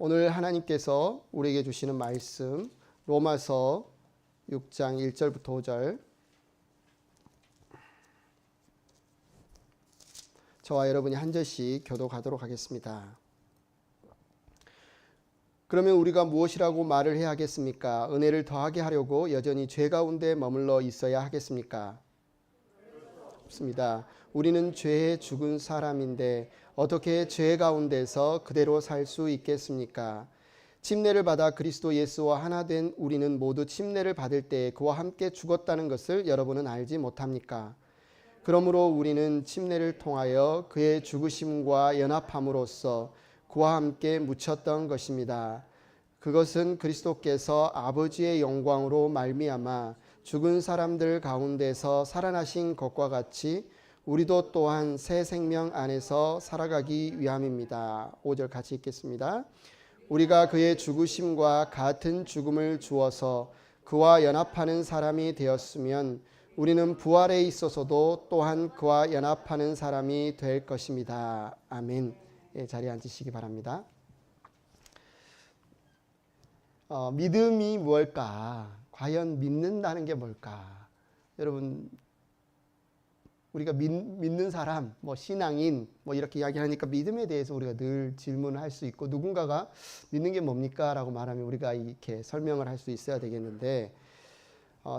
오늘 하나님께서 우리에게 주시는 말씀 로마서 6장 1절부터 5절 저와 여러분이 한 절씩 교독하도록 하겠습니다. 그러면 우리가 무엇이라고 말을 해야 하겠습니까? 은혜를 더하게 하려고 여전히 죄 가운데 머물러 있어야 하겠습니까? 없습니다. 우리는 죄에 죽은 사람인데 어떻게 죄 가운데서 그대로 살 수 있겠습니까? 침례를 받아 그리스도 예수와 하나 된 우리는 모두 침례를 받을 때 그와 함께 죽었다는 것을 여러분은 알지 못합니까? 그러므로 우리는 침례를 통하여 그의 죽으심과 연합함으로써 그와 함께 묻혔던 것입니다. 그것은 그리스도께서 아버지의 영광으로 말미암아 죽은 사람들 가운데서 살아나신 것과 같이 우리도 또한 새 생명 안에서 살아가기 위함입니다. 5절 같이 읽겠습니다. 우리가 그의 죽으심과 같은 죽음을 주어서 그와 연합하는 사람이 되었으면 우리는 부활에 있어서도 또한 그와 연합하는 사람이 될 것입니다. 아멘. 자리에 앉으시기 바랍니다. 믿음이 뭘까? 과연 믿는다는 게 뭘까? 여러분, 우리가 믿는 사람, 신앙인, 이렇게 이야기하니까 믿음에 대해서 우리가 늘 질문을 할 수 있고, 누군가가 믿는 게 뭡니까? 라고 말하면 우리가 이렇게 설명을 할 수 있어야 되겠는데,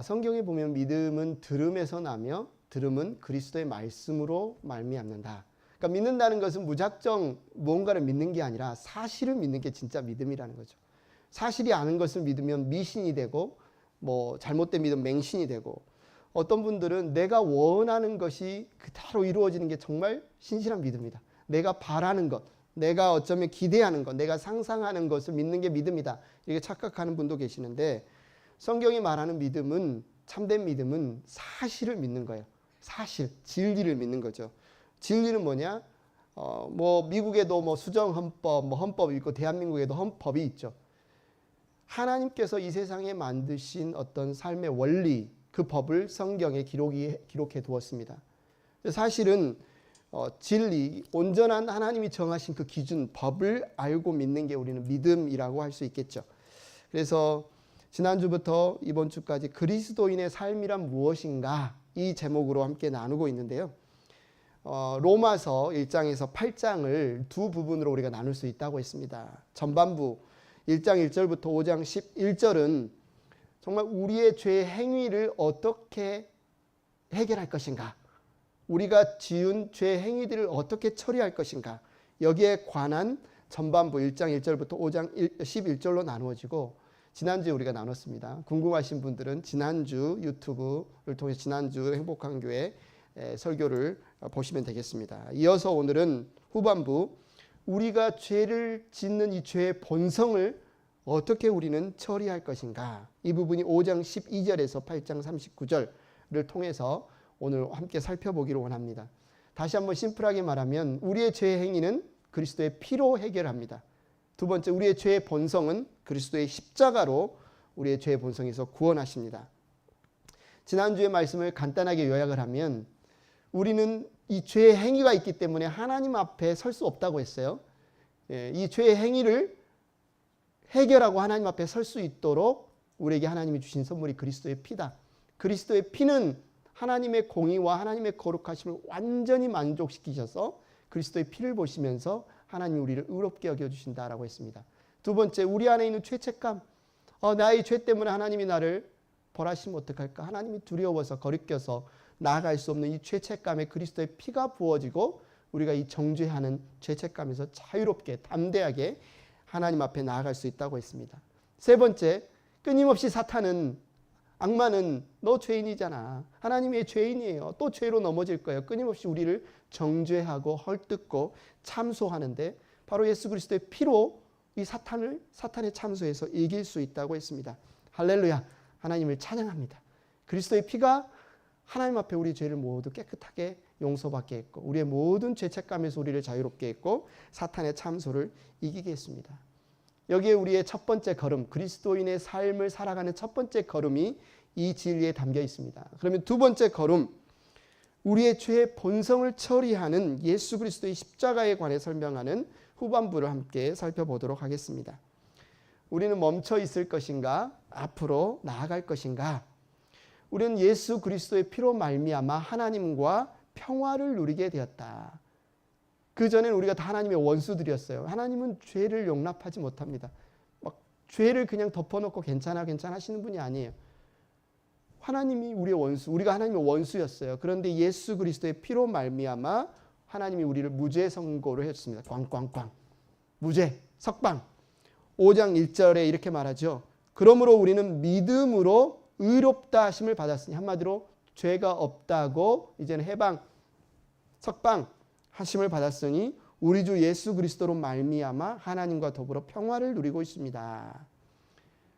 성경에 보면 믿음은 들음에서 나며, 들음은 그리스도의 말씀으로 말미암는다. 그러니까 믿는다는 것은 무작정 무언가를 믿는 게 아니라 사실을 믿는 게 진짜 믿음이라는 거죠. 사실이 아는 것을 믿으면 미신이 되고, 잘못된 믿음 맹신이 되고, 어떤 분들은 내가 원하는 것이 그대로 이루어지는 게 정말 신실한 믿음이다. 내가 바라는 것, 내가 어쩌면 기대하는 것, 내가 상상하는 것을 믿는 게 믿음이다. 이렇게 착각하는 분도 계시는데, 성경이 말하는 믿음은, 참된 믿음은 사실을 믿는 거예요. 사실, 진리를 믿는 거죠. 진리는 뭐냐? 미국에도 수정헌법, 헌법이 있고 대한민국에도 헌법이 있죠. 하나님께서 이 세상에 만드신 어떤 삶의 원리, 그 법을 성경에 기록해 두었습니다. 사실은 진리, 온전한 하나님이 정하신 그 기준, 법을 알고 믿는 게 우리는 믿음이라고 할 수 있겠죠. 그래서 지난주부터 이번 주까지 그리스도인의 삶이란 무엇인가 이 제목으로 함께 나누고 있는데요. 로마서 1장에서 8장을 두 부분으로 우리가 나눌 수 있다고 했습니다. 전반부 1장 1절부터 5장 11절은 정말 우리의 죄의 행위를 어떻게 해결할 것인가, 우리가 지은 죄의 행위들을 어떻게 처리할 것인가, 여기에 관한 전반부 1장 1절부터 5장 11절로 나누어지고, 지난주에 우리가 나눴습니다. 궁금하신 분들은 지난주 유튜브를 통해 지난주 행복한 교회 설교를 보시면 되겠습니다. 이어서 오늘은 후반부, 우리가 죄를 짓는 이 죄의 본성을 어떻게 우리는 처리할 것인가, 이 부분이 5장 12절에서 8장 39절을 통해서 오늘 함께 살펴보기를 원합니다. 다시 한번 심플하게 말하면 우리의 죄의 행위는 그리스도의 피로 해결합니다. 두 번째, 우리의 죄의 본성은 그리스도의 십자가로 우리의 죄의 본성에서 구원하십니다. 지난주의 말씀을 간단하게 요약을 하면 우리는 이 죄의 행위가 있기 때문에 하나님 앞에 설 수 없다고 했어요. 이 죄의 행위를 해결하고 하나님 앞에 설 수 있도록 우리에게 하나님이 주신 선물이 그리스도의 피다. 그리스도의 피는 하나님의 공의와 하나님의 거룩하심을 완전히 만족시키셔서 그리스도의 피를 보시면서 하나님이 우리를 의롭게 여겨주신다라고 했습니다. 두 번째, 우리 안에 있는 죄책감, 나의 죄 때문에 하나님이 나를 벌하시면 어떡할까? 하나님이 두려워서 거리껴서 나아갈 수 없는 이 죄책감에 그리스도의 피가 부어지고 우리가 이 정죄하는 죄책감에서 자유롭게 담대하게 하나님 앞에 나아갈 수 있다고 했습니다. 세 번째, 끊임없이 사탄은, 악마는 너 죄인이잖아, 하나님의 죄인이에요, 또 죄로 넘어질 거예요, 끊임없이 우리를 정죄하고 헐뜯고 참소하는데 바로 예수 그리스도의 피로 이 사탄의 참소에서 이길 수 있다고 했습니다. 할렐루야, 하나님을 찬양합니다. 그리스도의 피가 하나님 앞에 우리 죄를 모두 깨끗하게 용서받게 했고 우리의 모든 죄책감에서 우리를 자유롭게 했고 사탄의 참소를 이기게 했습니다. 여기에 우리의 첫 번째 걸음, 그리스도인의 삶을 살아가는 첫 번째 걸음이 이 진리에 담겨 있습니다. 그러면 두 번째 걸음, 우리의 죄의 본성을 처리하는 예수 그리스도의 십자가에 관해 설명하는 후반부를 함께 살펴보도록 하겠습니다. 우리는 멈춰 있을 것인가? 앞으로 나아갈 것인가? 우리는 예수 그리스도의 피로 말미암아 하나님과 평화를 누리게 되었다. 그전에는 우리가 다 하나님의 원수들이었어요. 하나님은 죄를 용납하지 못합니다. 막 죄를 그냥 덮어놓고 괜찮아 하시는 분이 아니에요. 하나님이 우리의 원수, 우리가 하나님의 원수였어요. 그런데 예수 그리스도의 피로 말미암아 하나님이 우리를 무죄 선고를 했습니다. 꽝꽝꽝. 무죄, 석방. 5장 1절에 이렇게 말하죠. 그러므로 우리는 믿음으로 의롭다 하심을 받았으니, 한마디로 죄가 없다고 이제는 해방, 석방 하심을 받았으니 우리 주 예수 그리스도로 말미암아 하나님과 더불어 평화를 누리고 있습니다.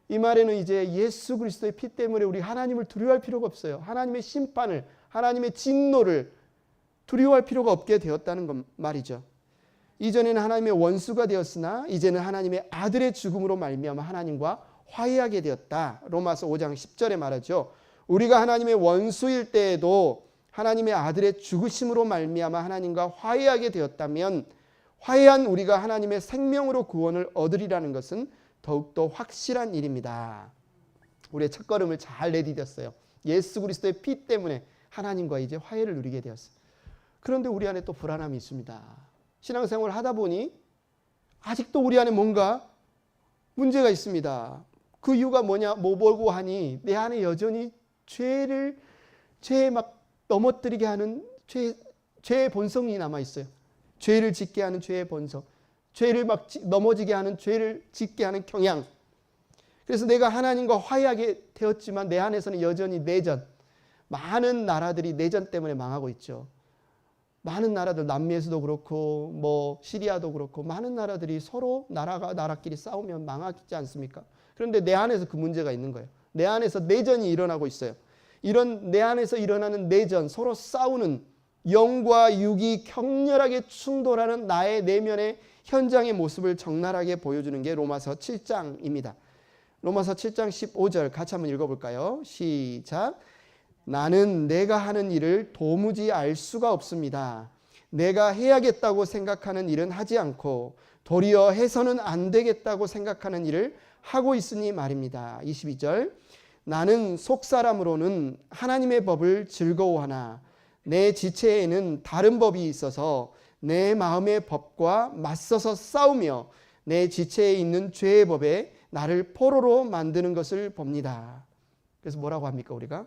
이 말에는 이제 예수 그리스도의 피 때문에 우리 하나님을 두려워할 필요가 없어요. 하나님의 심판을, 하나님의 진노를 두려워할 필요가 없게 되었다는 말이죠. 이전에는 하나님의 원수가 되었으나 이제는 하나님의 아들의 죽음으로 말미암아 하나님과 화해하게 되었다. 로마서 5장 10절에 말하죠. 우리가 하나님의 원수일 때에도 하나님의 아들의 죽으심으로 말미암아 하나님과 화해하게 되었다면 화해한 우리가 하나님의 생명으로 구원을 얻으리라는 것은 더욱더 확실한 일입니다. 우리의 첫걸음을 잘 내디뎠어요. 예수 그리스도의 피 때문에 하나님과 이제 화해를 누리게 되었어요. 그런데 우리 안에 또 불안함이 있습니다. 신앙생활을 하다 보니 아직도 우리 안에 뭔가 문제가 있습니다. 그 이유가 뭐고 하니 내 안에 여전히 죄에 막 넘어뜨리게 하는 죄의 본성이 남아 있어요. 죄를 짓게 하는 죄의 본성. 죄를 막 넘어지게 하는, 죄를 짓게 하는 경향. 그래서 내가 하나님과 화해하게 되었지만 내 안에서는 여전히 내전. 많은 나라들이 내전 때문에 망하고 있죠. 많은 나라들, 남미에서도 그렇고 뭐 시리아도 그렇고 많은 나라들이 서로 나라끼리 싸우면 망하지 않습니까? 그런데 내 안에서 그 문제가 있는 거예요. 내 안에서 내전이 일어나고 있어요. 이런 내 안에서 일어나는 내전, 서로 싸우는, 영과 육이 격렬하게 충돌하는 나의 내면의 현장의 모습을 적나라하게 보여주는 게 로마서 7장입니다. 로마서 7장 15절 같이 한번 읽어볼까요? 시작. 나는 내가 하는 일을 도무지 알 수가 없습니다. 내가 해야겠다고 생각하는 일은 하지 않고 도리어 해서는 안 되겠다고 생각하는 일을 하고 있으니 말입니다. 22절. 나는 속사람으로는 하나님의 법을 즐거워하나 내 지체에는 다른 법이 있어서 내 마음의 법과 맞서서 싸우며 내 지체에 있는 죄의 법에 나를 포로로 만드는 것을 봅니다. 그래서 뭐라고 합니까 우리가?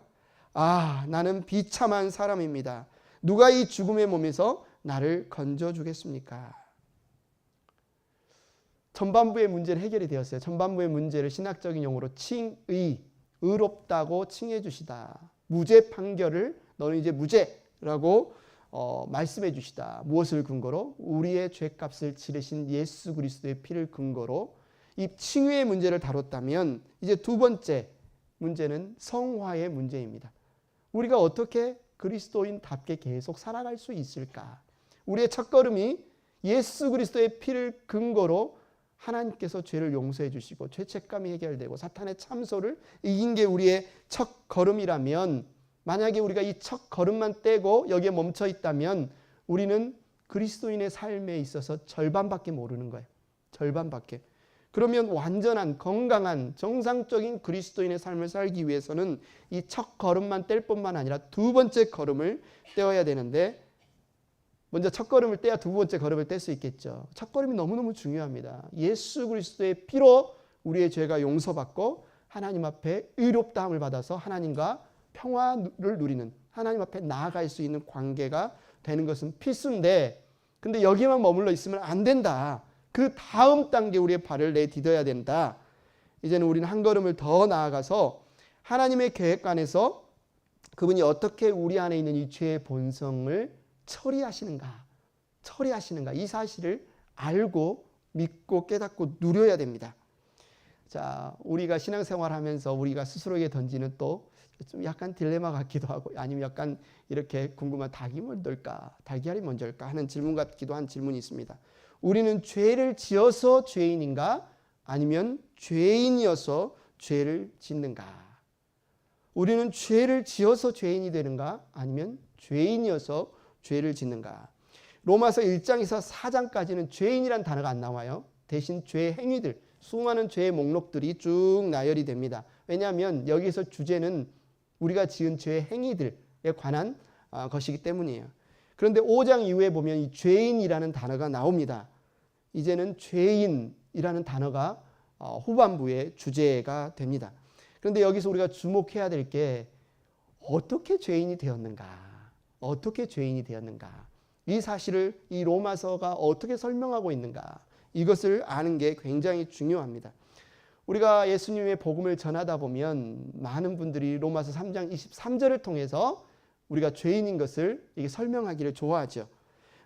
나는 비참한 사람입니다. 누가 이 죽음의 몸에서 나를 건져주겠습니까? 전반부의 문제는 해결이 되었어요. 전반부의 문제를 신학적인 용어로 의롭다고 칭해 주시다. 무죄 판결을 너는 이제 무죄라고 말씀해 주시다. 무엇을 근거로? 우리의 죄값을 치르신 예수 그리스도의 피를 근거로 이 칭의의 문제를 다뤘다면 이제 두 번째 문제는 성화의 문제입니다. 우리가 어떻게 그리스도인답게 계속 살아갈 수 있을까? 우리의 첫걸음이 예수 그리스도의 피를 근거로 하나님께서 죄를 용서해 주시고 죄책감이 해결되고 사탄의 참소를 이긴 게 우리의 첫걸음이라면, 만약에 우리가 이 첫걸음만 떼고 여기에 멈춰 있다면 우리는 그리스도인의 삶에 있어서 절반밖에 모르는 거예요. 절반밖에. 그러면 완전한 건강한 정상적인 그리스도인의 삶을 살기 위해서는 이 첫걸음만 뗄 뿐만 아니라 두 번째 걸음을 떼어야 되는데, 먼저 첫걸음을 떼야 두 번째 걸음을 뗄 수 있겠죠. 첫걸음이 너무너무 중요합니다. 예수 그리스도의 피로 우리의 죄가 용서받고 하나님 앞에 의롭다함을 받아서 하나님과 평화를 누리는, 하나님 앞에 나아갈 수 있는 관계가 되는 것은 필수인데, 근데 여기만 머물러 있으면 안 된다. 그 다음 단계 우리의 발을 내디뎌야 된다. 이제는 우리는 한 걸음을 더 나아가서 하나님의 계획 안에서 그분이 어떻게 우리 안에 있는 이 죄의 본성을 처리하시는가 이 사실을 알고 믿고 깨닫고 누려야 됩니다. 자, 우리가 신앙생활하면서 우리가 스스로에게 던지는 또 좀 약간 딜레마 같기도 하고, 아니면 약간 이렇게 궁금한 닭이 먼저일까 달걀이 먼저일까 하는 질문 같기도 한 질문이 있습니다. 우리는 죄를 지어서 죄인인가? 아니면 죄인이어서 죄를 짓는가? 우리는 죄를 지어서 죄인이 되는가? 아니면 죄인이어서 죄를 짓는가? 로마서 1장에서 4장까지는 죄인이란 단어가 안 나와요. 대신 죄 행위들, 수많은 죄의 목록들이 쭉 나열이 됩니다. 왜냐하면 여기서 주제는 우리가 지은 죄 행위들에 관한 것이기 때문이에요. 그런데 5장 이후에 보면 이 죄인이라는 단어가 나옵니다. 이제는 죄인이라는 단어가 후반부의 주제가 됩니다. 그런데 여기서 우리가 주목해야 될 게 어떻게 죄인이 되었는가? 어떻게 죄인이 되었는가? 이 사실을 이 로마서가 어떻게 설명하고 있는가? 이것을 아는 게 굉장히 중요합니다. 우리가 예수님의 복음을 전하다 보면 많은 분들이 로마서 3장 23절을 통해서 우리가 죄인인 것을 설명하기를 좋아하죠.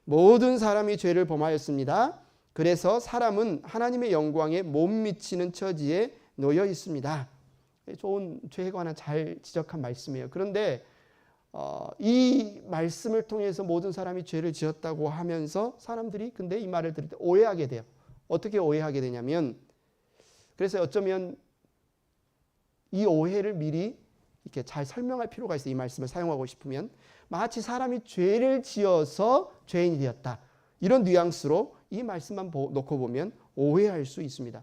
모든 사람이 죄를 범하였습니다. 그래서 사람은 하나님의 영광에 못 미치는 처지에 놓여 있습니다. 좋은 죄에 관한 잘 지적한 말씀이에요. 그런데 이 말씀을 통해서 모든 사람이 죄를 지었다고 하면서 사람들이 근데 이 말을 들을 때 오해하게 돼요. 어떻게 오해하게 되냐면, 그래서 어쩌면 이 오해를 미리 이렇게 잘 설명할 필요가 있어요. 이 말씀을 사용하고 싶으면 마치 사람이 죄를 지어서 죄인이 되었다, 이런 뉘앙스로 이 말씀만 놓고 보면 오해할 수 있습니다.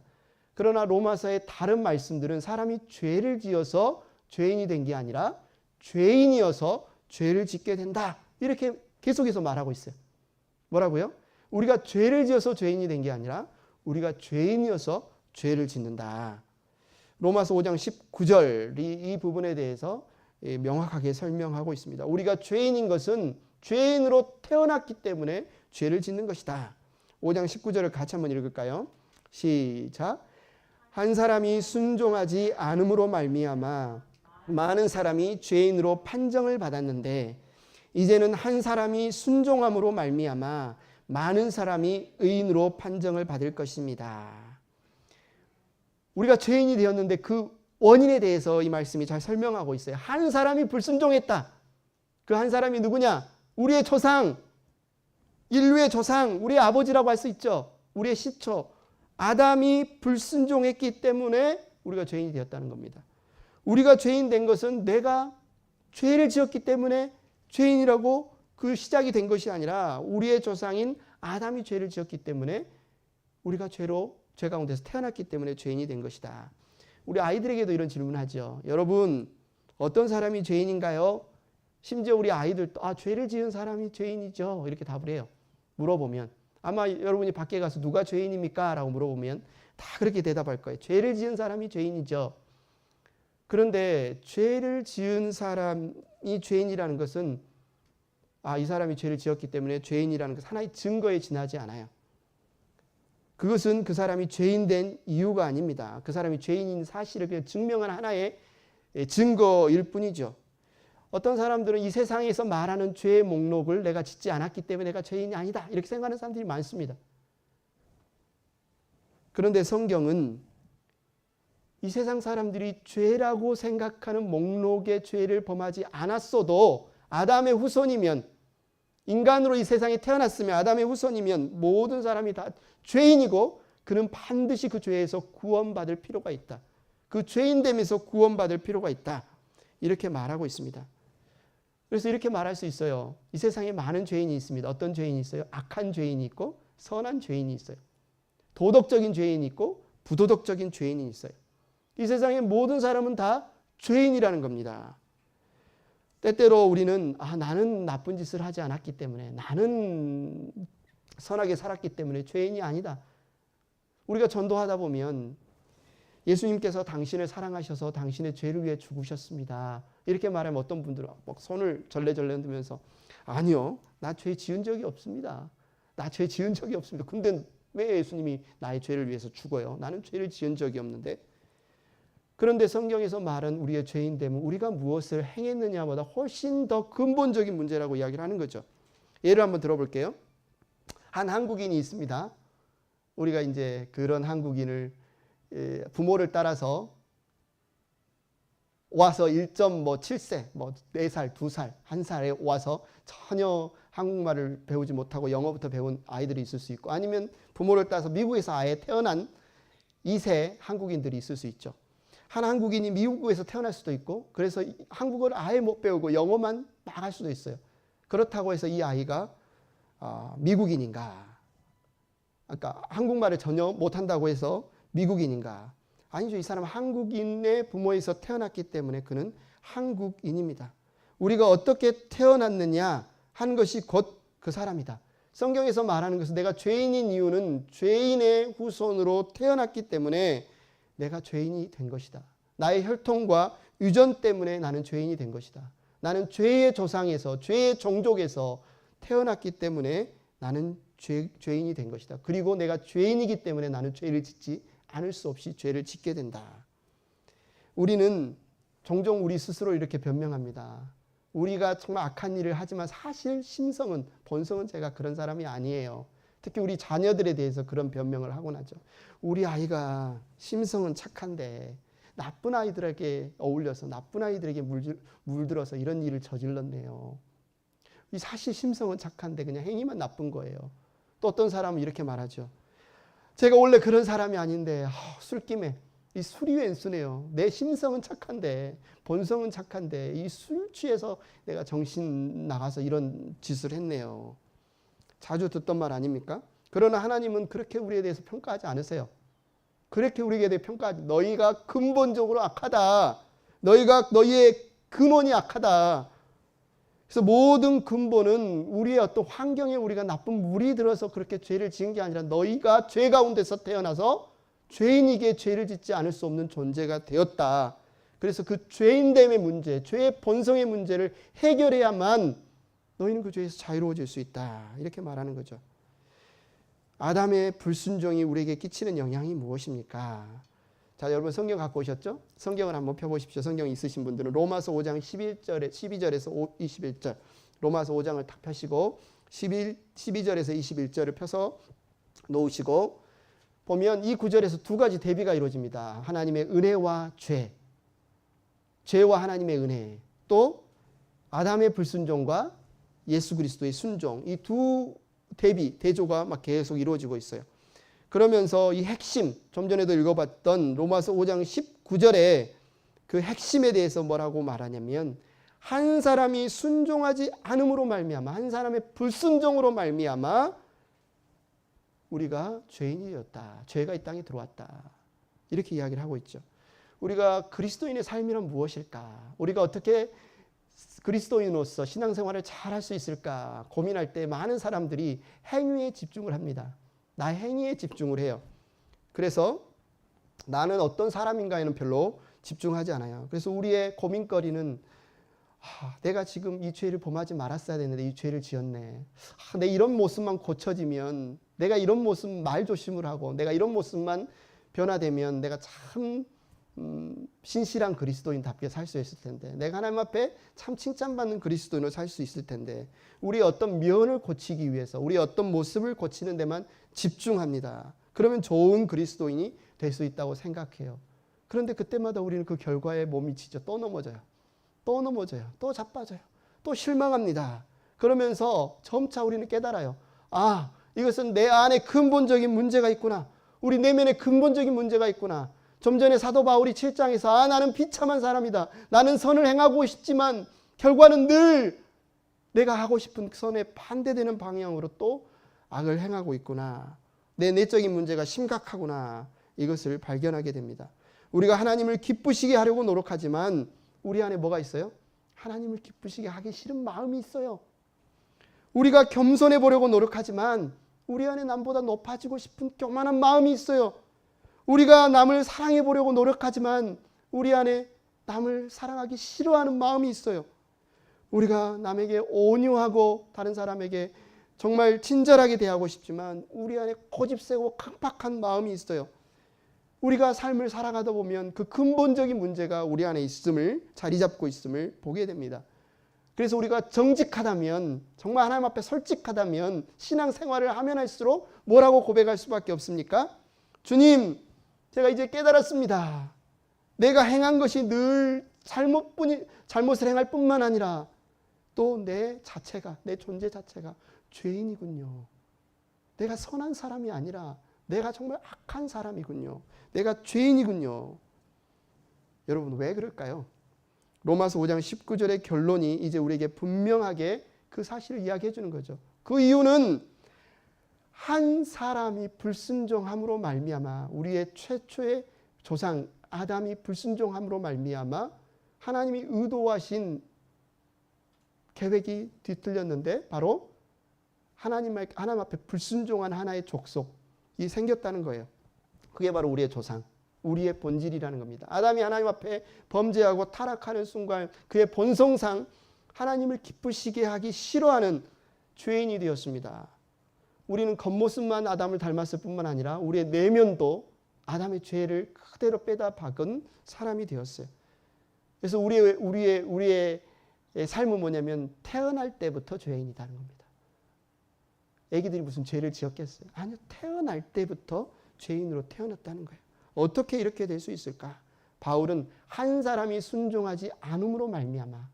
그러나 로마서의 다른 말씀들은 사람이 죄를 지어서 죄인이 된 게 아니라 죄인이어서 죄를 짓게 된다, 이렇게 계속해서 말하고 있어요. 뭐라고요? 우리가 죄를 지어서 죄인이 된 게 아니라 우리가 죄인이어서 죄를 짓는다. 로마서 5장 19절이 이 부분에 대해서 명확하게 설명하고 있습니다. 우리가 죄인인 것은 죄인으로 태어났기 때문에 죄를 짓는 것이다. 5장 19절을 같이 한번 읽을까요? 시작. 한 사람이 순종하지 않음으로 말미암아 많은 사람이 죄인으로 판정을 받았는데 이제는 한 사람이 순종함으로 말미암아 많은 사람이 의인으로 판정을 받을 것입니다. 우리가 죄인이 되었는데 그 원인에 대해서 이 말씀이 잘 설명하고 있어요. 한 사람이 불순종했다. 그 한 사람이 누구냐? 우리의 조상, 인류의 조상, 우리의 아버지라고 할 수 있죠. 우리의 시초 아담이 불순종했기 때문에 우리가 죄인이 되었다는 겁니다. 우리가 죄인 된 것은 내가 죄를 지었기 때문에 죄인이라고 그 시작이 된 것이 아니라 우리의 조상인 아담이 죄를 지었기 때문에 우리가 죄 가운데서 태어났기 때문에 죄인이 된 것이다. 우리 아이들에게도 이런 질문하죠. 여러분, 어떤 사람이 죄인인가요? 심지어 우리 아이들도 죄를 지은 사람이 죄인이죠, 이렇게 답을 해요. 물어보면 아마 여러분이 밖에 가서 누가 죄인입니까? 라고 물어보면 다 그렇게 대답할 거예요. 죄를 지은 사람이 죄인이죠. 그런데 죄를 지은 사람이 죄인이라는 것은 이 사람이 죄를 지었기 때문에 죄인이라는 것 하나의 증거에 지나지 않아요. 그것은 그 사람이 죄인 된 이유가 아닙니다. 그 사람이 죄인인 사실을 그냥 증명한 하나의 증거일 뿐이죠. 어떤 사람들은 이 세상에서 말하는 죄의 목록을 내가 짓지 않았기 때문에 내가 죄인이 아니다, 이렇게 생각하는 사람들이 많습니다. 그런데 성경은 이 세상 사람들이 죄라고 생각하는 목록의 죄를 범하지 않았어도 아담의 후손이면, 인간으로 이 세상에 태어났으면 아담의 후손이면 모든 사람이 다 죄인이고 그는 반드시 그 죄에서 구원받을 필요가 있다. 그 죄인됨에서 구원받을 필요가 있다, 이렇게 말하고 있습니다. 그래서 이렇게 말할 수 있어요. 이 세상에 많은 죄인이 있습니다. 어떤 죄인이 있어요? 악한 죄인이 있고 선한 죄인이 있어요. 도덕적인 죄인이 있고 부도덕적인 죄인이 있어요. 이 세상의 모든 사람은 다 죄인이라는 겁니다. 때때로 우리는 나는 나쁜 짓을 하지 않았기 때문에, 나는 선하게 살았기 때문에 죄인이 아니다. 우리가 전도하다 보면 예수님께서 당신을 사랑하셔서 당신의 죄를 위해 죽으셨습니다, 이렇게 말하면 어떤 분들은 막 손을 절레절레 흔들면서 아니요, 나 죄 지은 적이 없습니다. 나 죄 지은 적이 없습니다. 근데 왜 예수님이 나의 죄를 위해서 죽어요? 나는 죄를 지은 적이 없는데. 그런데 성경에서 말한 우리의 죄인됨은 우리가 무엇을 행했느냐보다 훨씬 더 근본적인 문제라고 이야기를 하는 거죠. 예를 한번 들어볼게요. 한 한국인이 있습니다. 우리가 이제 그런 한국인을 부모를 따라서 와서 1.7세, 4살, 2살, 1살에 와서 전혀 한국말을 배우지 못하고 영어부터 배운 아이들이 있을 수 있고, 아니면 부모를 따라서 미국에서 아예 태어난 2세 한국인들이 있을 수 있죠. 한 한국인이 미국에서 태어날 수도 있고, 그래서 한국어를 아예 못 배우고 영어만 막 할 수도 있어요. 그렇다고 해서 이 아이가 미국인인가? 아까 한국말을 전혀 못한다고 해서 미국인인가? 아니죠. 이 사람은 한국인의 부모에서 태어났기 때문에 그는 한국인입니다. 우리가 어떻게 태어났느냐 한 것이 곧 그 사람이다. 성경에서 말하는 것은 내가 죄인인 이유는 죄인의 후손으로 태어났기 때문에 내가 죄인이 된 것이다. 나의 혈통과 유전 때문에 나는 죄인이 된 것이다. 나는 죄의 조상에서 죄의 종족에서 태어났기 때문에 나는 죄인이 된 것이다. 그리고 내가 죄인이기 때문에 나는 죄를 짓지 않을 수 없이 죄를 짓게 된다. 우리는 종종 우리 스스로 이렇게 변명합니다. 우리가 정말 악한 일을 하지만 사실 심성은 본성은 제가 그런 사람이 아니에요. 특히 우리 자녀들에 대해서 그런 변명을 하곤 하죠. 우리 아이가 심성은 착한데 나쁜 아이들에게 어울려서 나쁜 아이들에게 물들어서 이런 일을 저질렀네요. 사실 심성은 착한데 그냥 행위만 나쁜 거예요. 또 어떤 사람은 이렇게 말하죠. 제가 원래 그런 사람이 아닌데 술김에 이 술이 왼수네요. 내 심성은 착한데 본성은 착한데 이 술 취해서 내가 정신 나가서 이런 짓을 했네요. 자주 듣던 말 아닙니까? 그러나 하나님은 그렇게 우리에 대해서 평가하지 않으세요. 그렇게 우리에게 대해 평가하지. 너희가 근본적으로 악하다. 너희의 근원이 악하다. 그래서 모든 근본은 우리의 어떤 환경에 우리가 나쁜 물이 들어서 그렇게 죄를 지은 게 아니라 너희가 죄 가운데서 태어나서 죄인에게 죄를 짓지 않을 수 없는 존재가 되었다. 그래서 그 죄인됨의 문제, 죄의 본성의 문제를 해결해야만 너희는 그 죄에서 자유로워질 수 있다. 이렇게 말하는 거죠. 아담의 불순종이 우리에게 끼치는 영향이 무엇입니까? 자, 여러분 성경 갖고 오셨죠? 성경을 한번 펴보십시오. 성경 있으신 분들은 로마서 5장 12절에서 21절 로마서 5장을 딱 펴시고 12절에서 21절을 펴서 놓으시고 보면 이 구절에서 두 가지 대비가 이루어집니다. 하나님의 은혜와 죄와 하나님의 은혜, 또 아담의 불순종과 예수 그리스도의 순종, 이 두 대조가 막 계속 이루어지고 있어요. 그러면서 이 핵심, 좀 전에도 읽어봤던 로마서 5장 19절에 그 핵심에 대해서 뭐라고 말하냐면 한 사람이 순종하지 않음으로 말미암아, 한 사람의 불순종으로 말미암아 우리가 죄인이 되었다. 죄가 이 땅에 들어왔다. 이렇게 이야기를 하고 있죠. 우리가 그리스도인의 삶이란 무엇일까? 우리가 어떻게 그리스도인으로서 신앙생활을 잘 할 수 있을까 고민할 때 많은 사람들이 행위에 집중을 합니다. 나의 행위에 집중을 해요. 그래서 나는 어떤 사람인가에는 별로 집중하지 않아요. 그래서 우리의 고민거리는 내가 지금 이 죄를 범하지 말았어야 되는데 이 죄를 지었네. 내 이런 모습만 고쳐지면, 내가 이런 모습 말 조심을 하고 내가 이런 모습만 변화되면 내가 참 신실한 그리스도인답게 살 수 있을 텐데, 내가 하나님 앞에 참 칭찬받는 그리스도인으로 살 수 있을 텐데, 우리의 어떤 면을 고치기 위해서 우리의 어떤 모습을 고치는 데만 집중합니다. 그러면 좋은 그리스도인이 될 수 있다고 생각해요. 그런데 그때마다 우리는 그 결과에 못 미치죠. 또 넘어져요. 또 자빠져요. 또 실망합니다. 그러면서 점차 우리는 깨달아요. 이것은 내 안에 근본적인 문제가 있구나. 우리 내면에 근본적인 문제가 있구나. 좀 전에 사도 바울이 7장에서 나는 비참한 사람이다. 나는 선을 행하고 싶지만 결과는 늘 내가 하고 싶은 선에 반대되는 방향으로 또 악을 행하고 있구나. 내 내적인 문제가 심각하구나. 이것을 발견하게 됩니다. 우리가 하나님을 기쁘시게 하려고 노력하지만 우리 안에 뭐가 있어요? 하나님을 기쁘시게 하기 싫은 마음이 있어요. 우리가 겸손해 보려고 노력하지만 우리 안에 남보다 높아지고 싶은 교만한 마음이 있어요. 우리가 남을 사랑해 보려고 노력하지만 우리 안에 남을 사랑하기 싫어하는 마음이 있어요. 우리가 남에게 온유하고 다른 사람에게 정말 친절하게 대하고 싶지만 우리 안에 고집세고 강팍한 마음이 있어요. 우리가 삶을 살아가다 보면 그 근본적인 문제가 우리 안에 있음을, 자리 잡고 있음을 보게 됩니다. 그래서 우리가 정직하다면, 정말 하나님 앞에 솔직하다면 신앙생활을 하면 할수록 뭐라고 고백할 수밖에 없습니까? 주님, 제가 이제 깨달았습니다. 내가 행한 것이 늘 잘못을 행할 뿐만 아니라 또 내 존재 자체가 죄인이군요. 내가 선한 사람이 아니라 내가 정말 악한 사람이군요. 내가 죄인이군요. 여러분 왜 그럴까요? 로마서 5장 19절의 결론이 이제 우리에게 분명하게 그 사실을 이야기해 주는 거죠. 그 이유는 한 사람이 불순종함으로 말미암아 우리의 최초의 조상 아담이 불순종함으로 말미암아 하나님이 의도하신 계획이 뒤틀렸는데 바로 하나님 앞에 불순종한 하나의 족속이 생겼다는 거예요. 그게 바로 우리의 조상, 우리의 본질이라는 겁니다. 아담이 하나님 앞에 범죄하고 타락하는 순간 그의 본성상 하나님을 기쁘시게 하기 싫어하는 죄인이 되었습니다. 우리는 겉모습만 아담을 닮았을 뿐만 아니라 우리의 내면도 아담의 죄를 그대로 빼다 박은 사람이 되었어요. 그래서 우리의 삶은 뭐냐면 태어날 때부터 죄인이라는 겁니다. 애기들이 무슨 죄를 지었겠어요? 아니요. 태어날 때부터 죄인으로 태어났다는 거예요. 어떻게 이렇게 될 수 있을까? 바울은 한 사람이 순종하지 않음으로 말미암아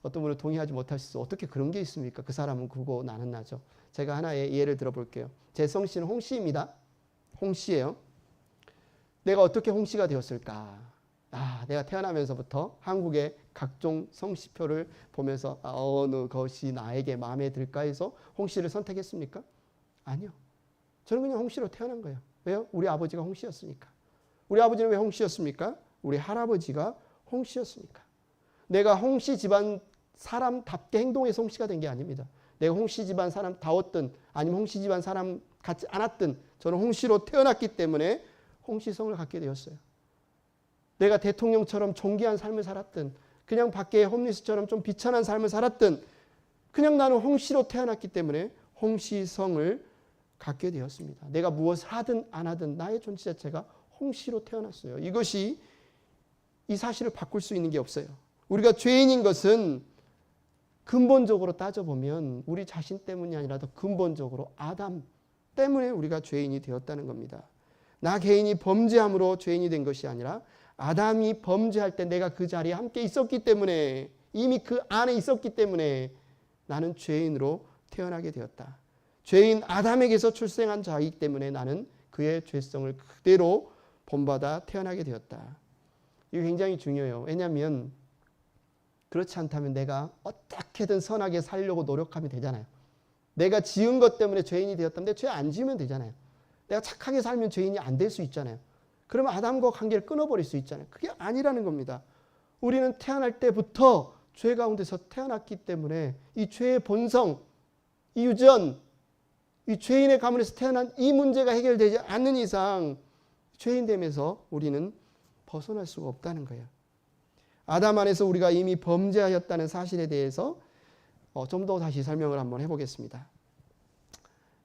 어떤 분은 동의하지 못하실 수 어떻게 그런 게 있습니까? 그 사람은 구고 나는 나죠. 제가 하나의 예를 들어볼게요. 제 성씨는 홍씨입니다. 홍씨예요. 내가 어떻게 홍씨가 되었을까? 내가 태어나면서부터 한국의 각종 성씨표를 보면서 어느 것이 나에게 마음에 들까 해서 홍씨를 선택했습니까? 아니요. 저는 그냥 홍씨로 태어난 거예요. 왜요? 우리 아버지가 홍씨였으니까. 우리 아버지는 왜 홍씨였습니까? 우리 할아버지가 홍씨였으니까. 내가 홍씨 집안 사람답게 행동해서 홍씨가 된 게 아닙니다. 내가 홍씨 집안 사람다웠든 아니면 홍씨 집안 사람 같지 않았든 저는 홍씨로 태어났기 때문에 홍씨성을 갖게 되었어요. 내가 대통령처럼 존귀한 삶을 살았든 그냥 밖에 홈리스처럼 좀 비천한 삶을 살았든 그냥 나는 홍씨로 태어났기 때문에 홍씨성을 갖게 되었습니다. 내가 무엇을 하든 안 하든 나의 존재 자체가 홍씨로 태어났어요. 이것이 이 사실을 바꿀 수 있는 게 없어요. 우리가 죄인인 것은 근본적으로 따져보면 우리 자신 때문이 아니라 더 근본적으로 아담 때문에 우리가 죄인이 되었다는 겁니다. 나 개인이 범죄함으로 죄인이 된 것이 아니라 아담이 범죄할 때 내가 그 자리에 함께 있었기 때문에 이미 그 안에 있었기 때문에 나는 죄인으로 태어나게 되었다. 죄인 아담에게서 출생한 자이기 때문에 나는 그의 죄성을 그대로 본받아 태어나게 되었다. 이거 굉장히 중요해요. 왜냐하면 그렇지 않다면 내가 어떻게든 선하게 살려고 노력하면 되잖아요. 내가 지은 것 때문에 죄인이 되었다면 내가 죄 안 지으면 되잖아요. 내가 착하게 살면 죄인이 안 될 수 있잖아요. 그러면 아담과 관계를 끊어버릴 수 있잖아요. 그게 아니라는 겁니다. 우리는 태어날 때부터 죄 가운데서 태어났기 때문에 이 죄의 본성, 이 유전, 이 죄인의 가문에서 태어난 이 문제가 해결되지 않는 이상 죄인됨에서 우리는 벗어날 수가 없다는 거예요. 아담 안에서 우리가 이미 범죄하였다는 사실에 대해서 좀 더 다시 설명을 한번 해보겠습니다.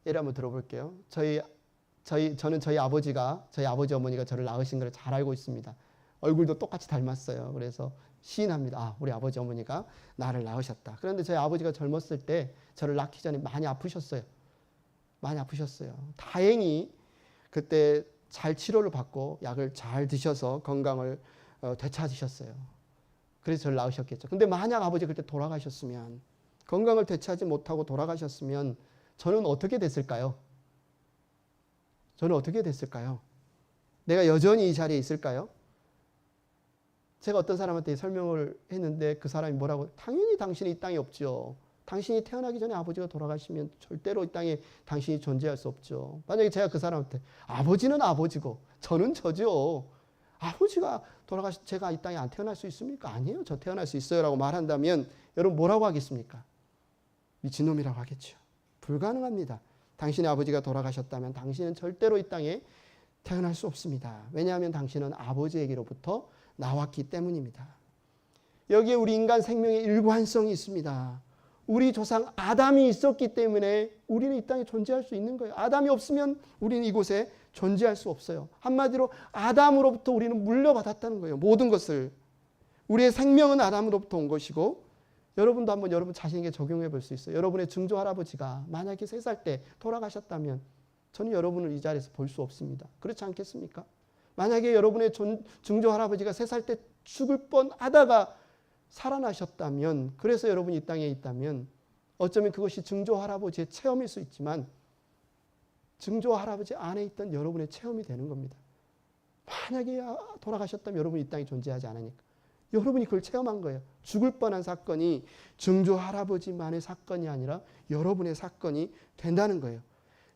예를 한번 들어볼게요. 저는 저희 아버지 어머니가 저를 낳으신 걸 잘 알고 있습니다. 얼굴도 똑같이 닮았어요. 그래서 시인합니다. 우리 아버지 어머니가 나를 낳으셨다. 그런데 저희 아버지가 젊었을 때 저를 낳기 전에 많이 아프셨어요. 많이 아프셨어요. 다행히 그때 잘 치료를 받고 약을 잘 드셔서 건강을 되찾으셨어요. 그래서 저를 낳으셨겠죠. 근데 만약 아버지 그때 돌아가셨으면 건강을 되찾지 못하고 돌아가셨으면 저는 어떻게 됐을까요? 저는 어떻게 됐을까요? 내가 여전히 이 자리에 있을까요? 제가 어떤 사람한테 설명을 했는데 그 사람이 뭐라고? 당연히 당신이 이 땅에 없죠. 당신이 태어나기 전에 아버지가 돌아가시면 절대로 이 땅에 당신이 존재할 수 없죠. 만약에 제가 그 사람한테 아버지는 아버지고 저는 저죠. 아버지가 돌아가시 제가 이 땅에 안 태어날 수 있습니까? 아니에요. 저 태어날 수 있어요. 라고 말한다면 여러분 뭐라고 하겠습니까? 미친놈이라고 하겠죠. 불가능합니다. 당신의 아버지가 돌아가셨다면 당신은 절대로 이 땅에 태어날 수 없습니다. 왜냐하면 당신은 아버지에게로부터 나왔기 때문입니다. 여기에 우리 인간 생명의 일관성이 있습니다. 우리 조상 아담이 있었기 때문에 우리는 이 땅에 존재할 수 있는 거예요. 아담이 없으면 우리는 이곳에 존재할 수 없어요. 한마디로 아담으로부터 우리는 물려받았다는 거예요. 모든 것을. 우리의 생명은 아담으로부터 온 것이고 여러분도 한번 여러분 자신에게 적용해 볼 수 있어요. 여러분의 증조 할아버지가 만약에 3살 때 돌아가셨다면 저는 여러분을 이 자리에서 볼 수 없습니다. 그렇지 않겠습니까? 만약에 여러분의 증조 할아버지가 3살 때 죽을 뻔하다가 살아나셨다면 그래서 여러분이 이 땅에 있다면 어쩌면 그것이 증조 할아버지의 체험일 수 있지만 증조 할아버지 안에 있던 여러분의 체험이 되는 겁니다. 만약에 돌아가셨다면 여러분이 이 땅에 존재하지 않으니까. 여러분이 그걸 체험한 거예요. 죽을 뻔한 사건이 증조 할아버지만의 사건이 아니라 여러분의 사건이 된다는 거예요.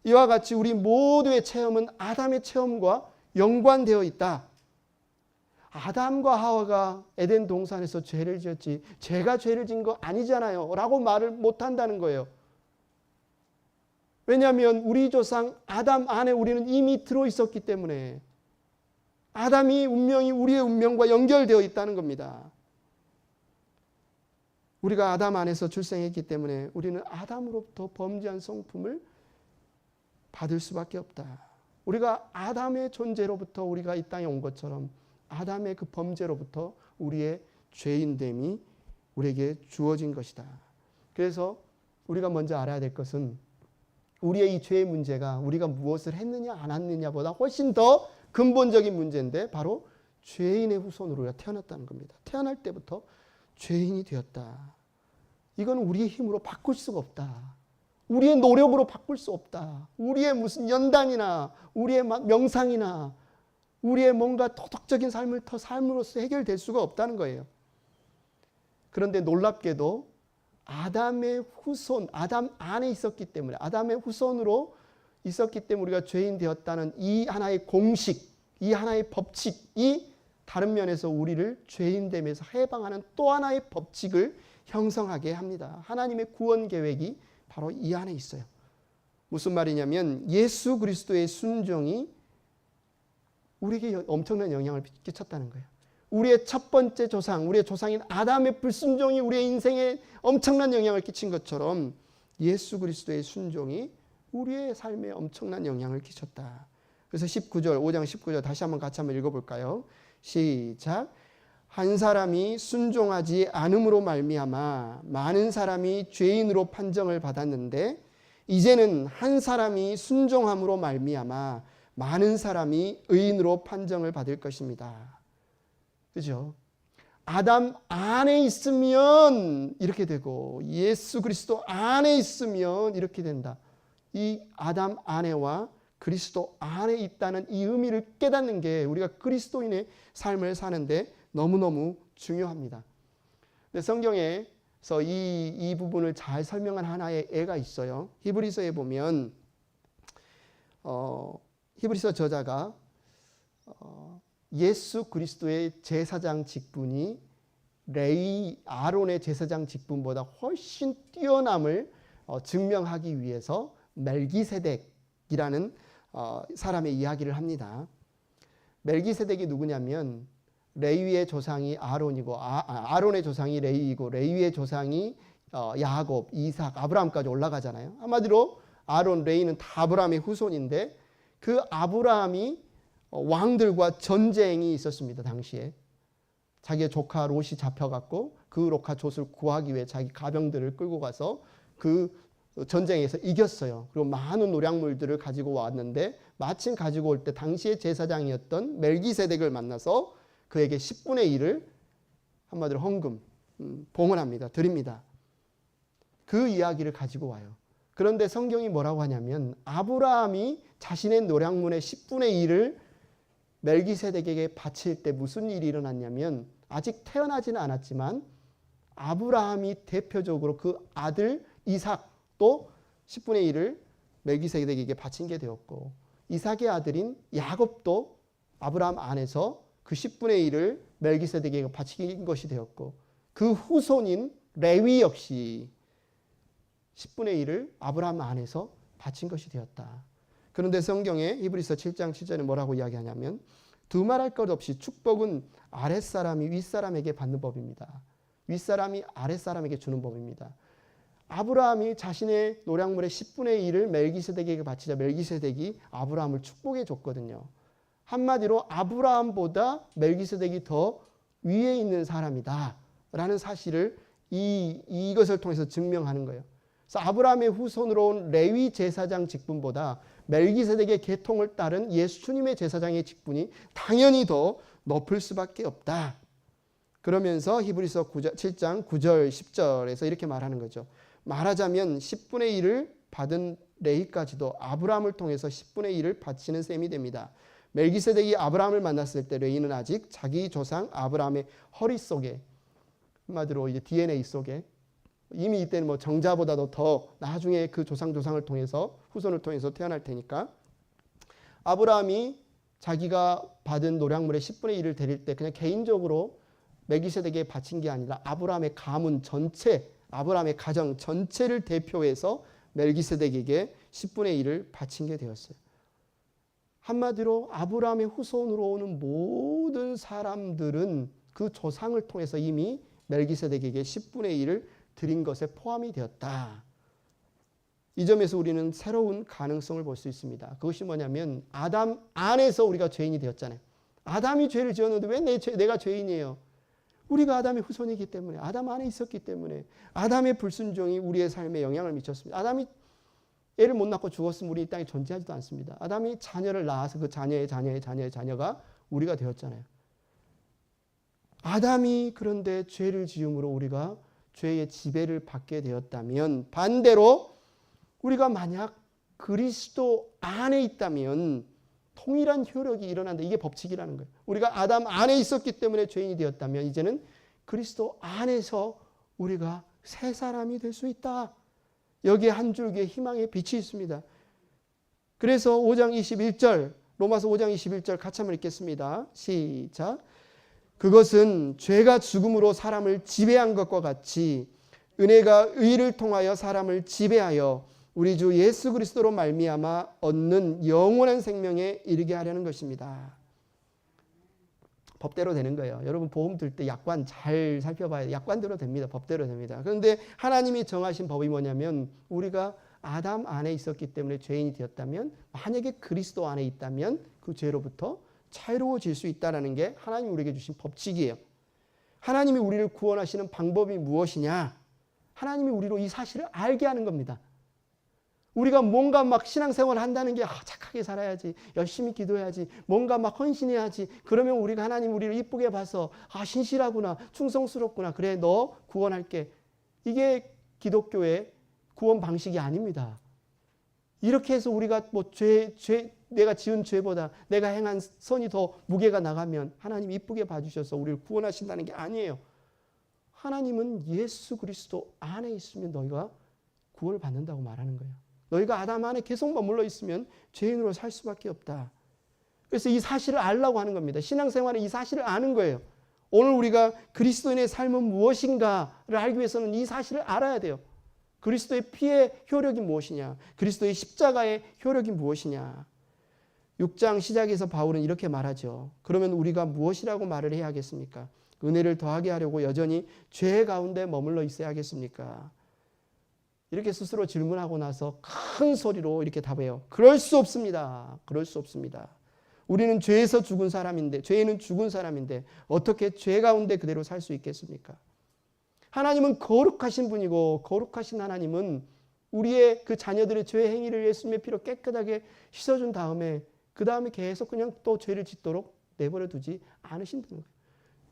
이와 같이 우리 모두의 체험은 아담의 체험과 연관되어 있다. 아담과 하와가 에덴 동산에서 죄를 지었지 제가 죄를 지은 거 아니잖아요 라고 말을 못한다는 거예요. 왜냐하면 우리 조상 아담 안에 우리는 이미 들어있었기 때문에 아담이 운명이 우리의 운명과 연결되어 있다는 겁니다. 우리가 아담 안에서 출생했기 때문에 우리는 아담으로부터 범죄한 성품을 받을 수밖에 없다. 우리가 아담의 존재로부터 우리가 이 땅에 온 것처럼 아담의 그 범죄로부터 우리의 죄인됨이 우리에게 주어진 것이다. 그래서 우리가 먼저 알아야 될 것은 우리의 이 죄의 문제가 우리가 무엇을 했느냐 안 했느냐보다 훨씬 더 근본적인 문제인데 바로 죄인의 후손으로 우리가 태어났다는 겁니다. 태어날 때부터 죄인이 되었다. 이건 우리의 힘으로 바꿀 수가 없다. 우리의 노력으로 바꿀 수 없다. 우리의 무슨 연단이나 우리의 명상이나 우리의 뭔가 도덕적인 삶을 더 삶으로써 해결될 수가 없다는 거예요. 그런데 놀랍게도 아담의 후손, 아담 안에 있었기 때문에 아담의 후손으로 있었기 때문에 우리가 죄인 되었다는 이 하나의 공식, 이 하나의 법칙이 다른 면에서 우리를 죄인됨에서 해방하는 또 하나의 법칙을 형성하게 합니다. 하나님의 구원 계획이 바로 이 안에 있어요. 무슨 말이냐면 예수 그리스도의 순종이 우리에게 엄청난 영향을 끼쳤다는 거예요. 우리의 첫 번째 조상, 우리의 조상인 아담의 불순종이 우리의 인생에 엄청난 영향을 끼친 것처럼 예수 그리스도의 순종이 우리의 삶에 엄청난 영향을 끼쳤다. 그래서 19절, 5장 19절 다시 한번 같이 한번 읽어볼까요? 시작. 한 사람이 순종하지 않음으로 말미암아 많은 사람이 죄인으로 판정을 받았는데 이제는 한 사람이 순종함으로 말미암아 많은 사람이 의인으로 판정을 받을 것입니다. 그죠? 아담 안에 있으면 이렇게 되고 예수 그리스도 안에 있으면 이렇게 된다. 이 아담 안에와 그리스도 안에 있다는 이 의미를 깨닫는 게 우리가 그리스도인의 삶을 사는데 너무너무 중요합니다. 근데 성경에서 이 부분을 잘 설명한 하나의 예가 있어요. 히브리서에 보면 히브리서 저자가 예수 그리스도의 제사장 직분이 레위 아론의 제사장 직분보다 훨씬 뛰어남을 증명하기 위해서 멜기세덱이라는 사람의 이야기를 합니다. 멜기세덱이 누구냐면 레위의 조상이 아론이고 아론의 조상이 레위이고 레위의 조상이 야곱, 이삭, 아브라함까지 올라가잖아요. 한마디로 아론, 레위는 다 아브라함의 후손인데 그 아브라함이 왕들과 전쟁이 있었습니다. 당시에 자기의 조카 롯이 잡혀갔고 그 조카 롯을 구하기 위해 자기 가병들을 끌고 가서 그 전쟁에서 이겼어요. 그리고 많은 노량물들을 가지고 왔는데 마침 가지고 올 때 당시의 제사장이었던 멜기세덱을 만나서 그에게 10분의 1을 한마디로 헌금, 봉헌합니다. 드립니다. 그 이야기를 가지고 와요. 그런데 성경이 뭐라고 하냐면 아브라함이 자신의 노량문의 10분의 1을 멜기세덱에게 바칠 때 무슨 일이 일어났냐면 아직 태어나지는 않았지만 아브라함이 대표적으로 그 아들 이삭도 10분의 1을 멜기세덱에게 바친 게 되었고 이삭의 아들인 야곱도 아브라함 안에서 그 10분의 1을 멜기세덱에게 바친 것이 되었고 그 후손인 레위 역시 10분의 1을 아브라함 안에서 바친 것이 되었다. 그런데 성경에 히브리서 7장 7절에 뭐라고 이야기하냐면 두말할 것 없이 축복은 아랫사람이 윗사람에게 받는 법입니다. 윗사람이 아랫사람에게 주는 법입니다. 아브라함이 자신의 노량물의 10분의 1을 멜기세덱에게 바치자 멜기세덱이 아브라함을 축복해 줬거든요. 한마디로 아브라함보다 멜기세덱이 더 위에 있는 사람이다 라는 사실을 이것을 통해서 증명하는 거예요. 그래서 아브라함의 후손으로 온 레위 제사장 직분보다 멜기세덱의 계통을 따른 예수님의 제사장의 직분이 당연히 더 높을 수밖에 없다. 그러면서 히브리서 7장 9절 10절에서 이렇게 말하는 거죠. 말하자면 10분의 1을 받은 레위까지도 아브라함을 통해서 10분의 1을 바치는 셈이 됩니다. 멜기세덱이 아브라함을 만났을 때 레위는 아직 자기 조상 아브라함의 허리 속에, 한마디로 이제 DNA 속에, 이미 이때는 뭐 정자보다도 더 나중에 그 조상을 통해서 후손을 통해서 태어날 테니까 아브라함이 자기가 받은 노량물의 10분의 1을 드릴 때 그냥 개인적으로 멜기세덱에게 바친 게 아니라 아브라함의 가문 전체, 아브라함의 가정 전체를 대표해서 멜기세덱에게 10분의 1을 바친 게 되었어요. 한마디로 아브라함의 후손으로 오는 모든 사람들은 그 조상을 통해서 이미 멜기세덱에게 10분의 1을 드린 것에 포함이 되었다. 이 점에서 우리는 새로운 가능성을 볼 수 있습니다. 그것이 뭐냐면 아담 안에서 우리가 죄인이 되었잖아요. 아담이 죄를 지었는데 왜 내가 죄인이에요? 우리가 아담의 후손이기 때문에, 아담 안에 있었기 때문에, 아담의 불순종이 우리의 삶에 영향을 미쳤습니다. 아담이 애를 못 낳고 죽었으면 우리 이 땅에 존재하지도 않습니다. 아담이 자녀를 낳아서 그 자녀의 자녀가 우리가 되었잖아요. 아담이 그런데 죄를 지음으로 우리가 죄의 지배를 받게 되었다면, 반대로 우리가 만약 그리스도 안에 있다면 통일한 효력이 일어난다. 이게 법칙이라는 거예요. 우리가 아담 안에 있었기 때문에 죄인이 되었다면 이제는 그리스도 안에서 우리가 새 사람이 될 수 있다. 여기에 한 줄기의 희망의 빛이 있습니다. 그래서 5장 21절, 로마서 5장 21절 같이 한번 읽겠습니다. 시작. 그것은 죄가 죽음으로 사람을 지배한 것과 같이 은혜가 의를 통하여 사람을 지배하여 우리 주 예수 그리스도로 말미암아 얻는 영원한 생명에 이르게 하려는 것입니다. 법대로 되는 거예요. 여러분 보험 들 때 약관 잘 살펴봐야 돼요. 약관대로 됩니다. 법대로 됩니다. 그런데 하나님이 정하신 법이 뭐냐면 우리가 아담 안에 있었기 때문에 죄인이 되었다면 만약에 그리스도 안에 있다면 그 죄로부터 자유로워질 수 있다는 게 하나님이 우리에게 주신 법칙이에요. 하나님이 우리를 구원하시는 방법이 무엇이냐? 하나님이 우리로 이 사실을 알게 하는 겁니다. 우리가 뭔가 막 신앙생활을 한다는 게 착하게 살아야지, 열심히 기도해야지, 뭔가 막 헌신해야지. 그러면 우리가 하나님 우리를 이쁘게 봐서 신실하구나, 충성스럽구나, 그래 너 구원할게. 이게 기독교의 구원 방식이 아닙니다. 이렇게 해서 우리가 뭐 내가 지은 죄보다 내가 행한 선이 더 무게가 나가면 하나님 이쁘게 봐주셔서 우리를 구원하신다는 게 아니에요. 하나님은 예수 그리스도 안에 있으면 너희가 구원을 받는다고 말하는 거예요. 너희가 아담 안에 계속 머물러 있으면 죄인으로 살 수밖에 없다. 그래서 이 사실을 알라고 하는 겁니다. 신앙생활에 이 사실을 아는 거예요. 오늘 우리가 그리스도인의 삶은 무엇인가를 알기 위해서는 이 사실을 알아야 돼요. 그리스도의 피의 효력이 무엇이냐? 그리스도의 십자가의 효력이 무엇이냐? 6장 시작에서 바울은 이렇게 말하죠. 그러면 우리가 무엇이라고 말을 해야 하겠습니까? 은혜를 더하게 하려고 여전히 죄 가운데 머물러 있어야 하겠습니까? 이렇게 스스로 질문하고 나서 큰 소리로 이렇게 답해요. 그럴 수 없습니다. 그럴 수 없습니다. 우리는 죄에서 죽은 사람인데, 죄에는 죽은 사람인데 어떻게 죄 가운데 그대로 살 수 있겠습니까? 하나님은 거룩하신 분이고 거룩하신 하나님은 우리의 그 자녀들의 죄 행위를 예수님의 피로 깨끗하게 씻어준 다음에 그 다음에 계속 그냥 또 죄를 짓도록 내버려 두지 않으신다는 거예요.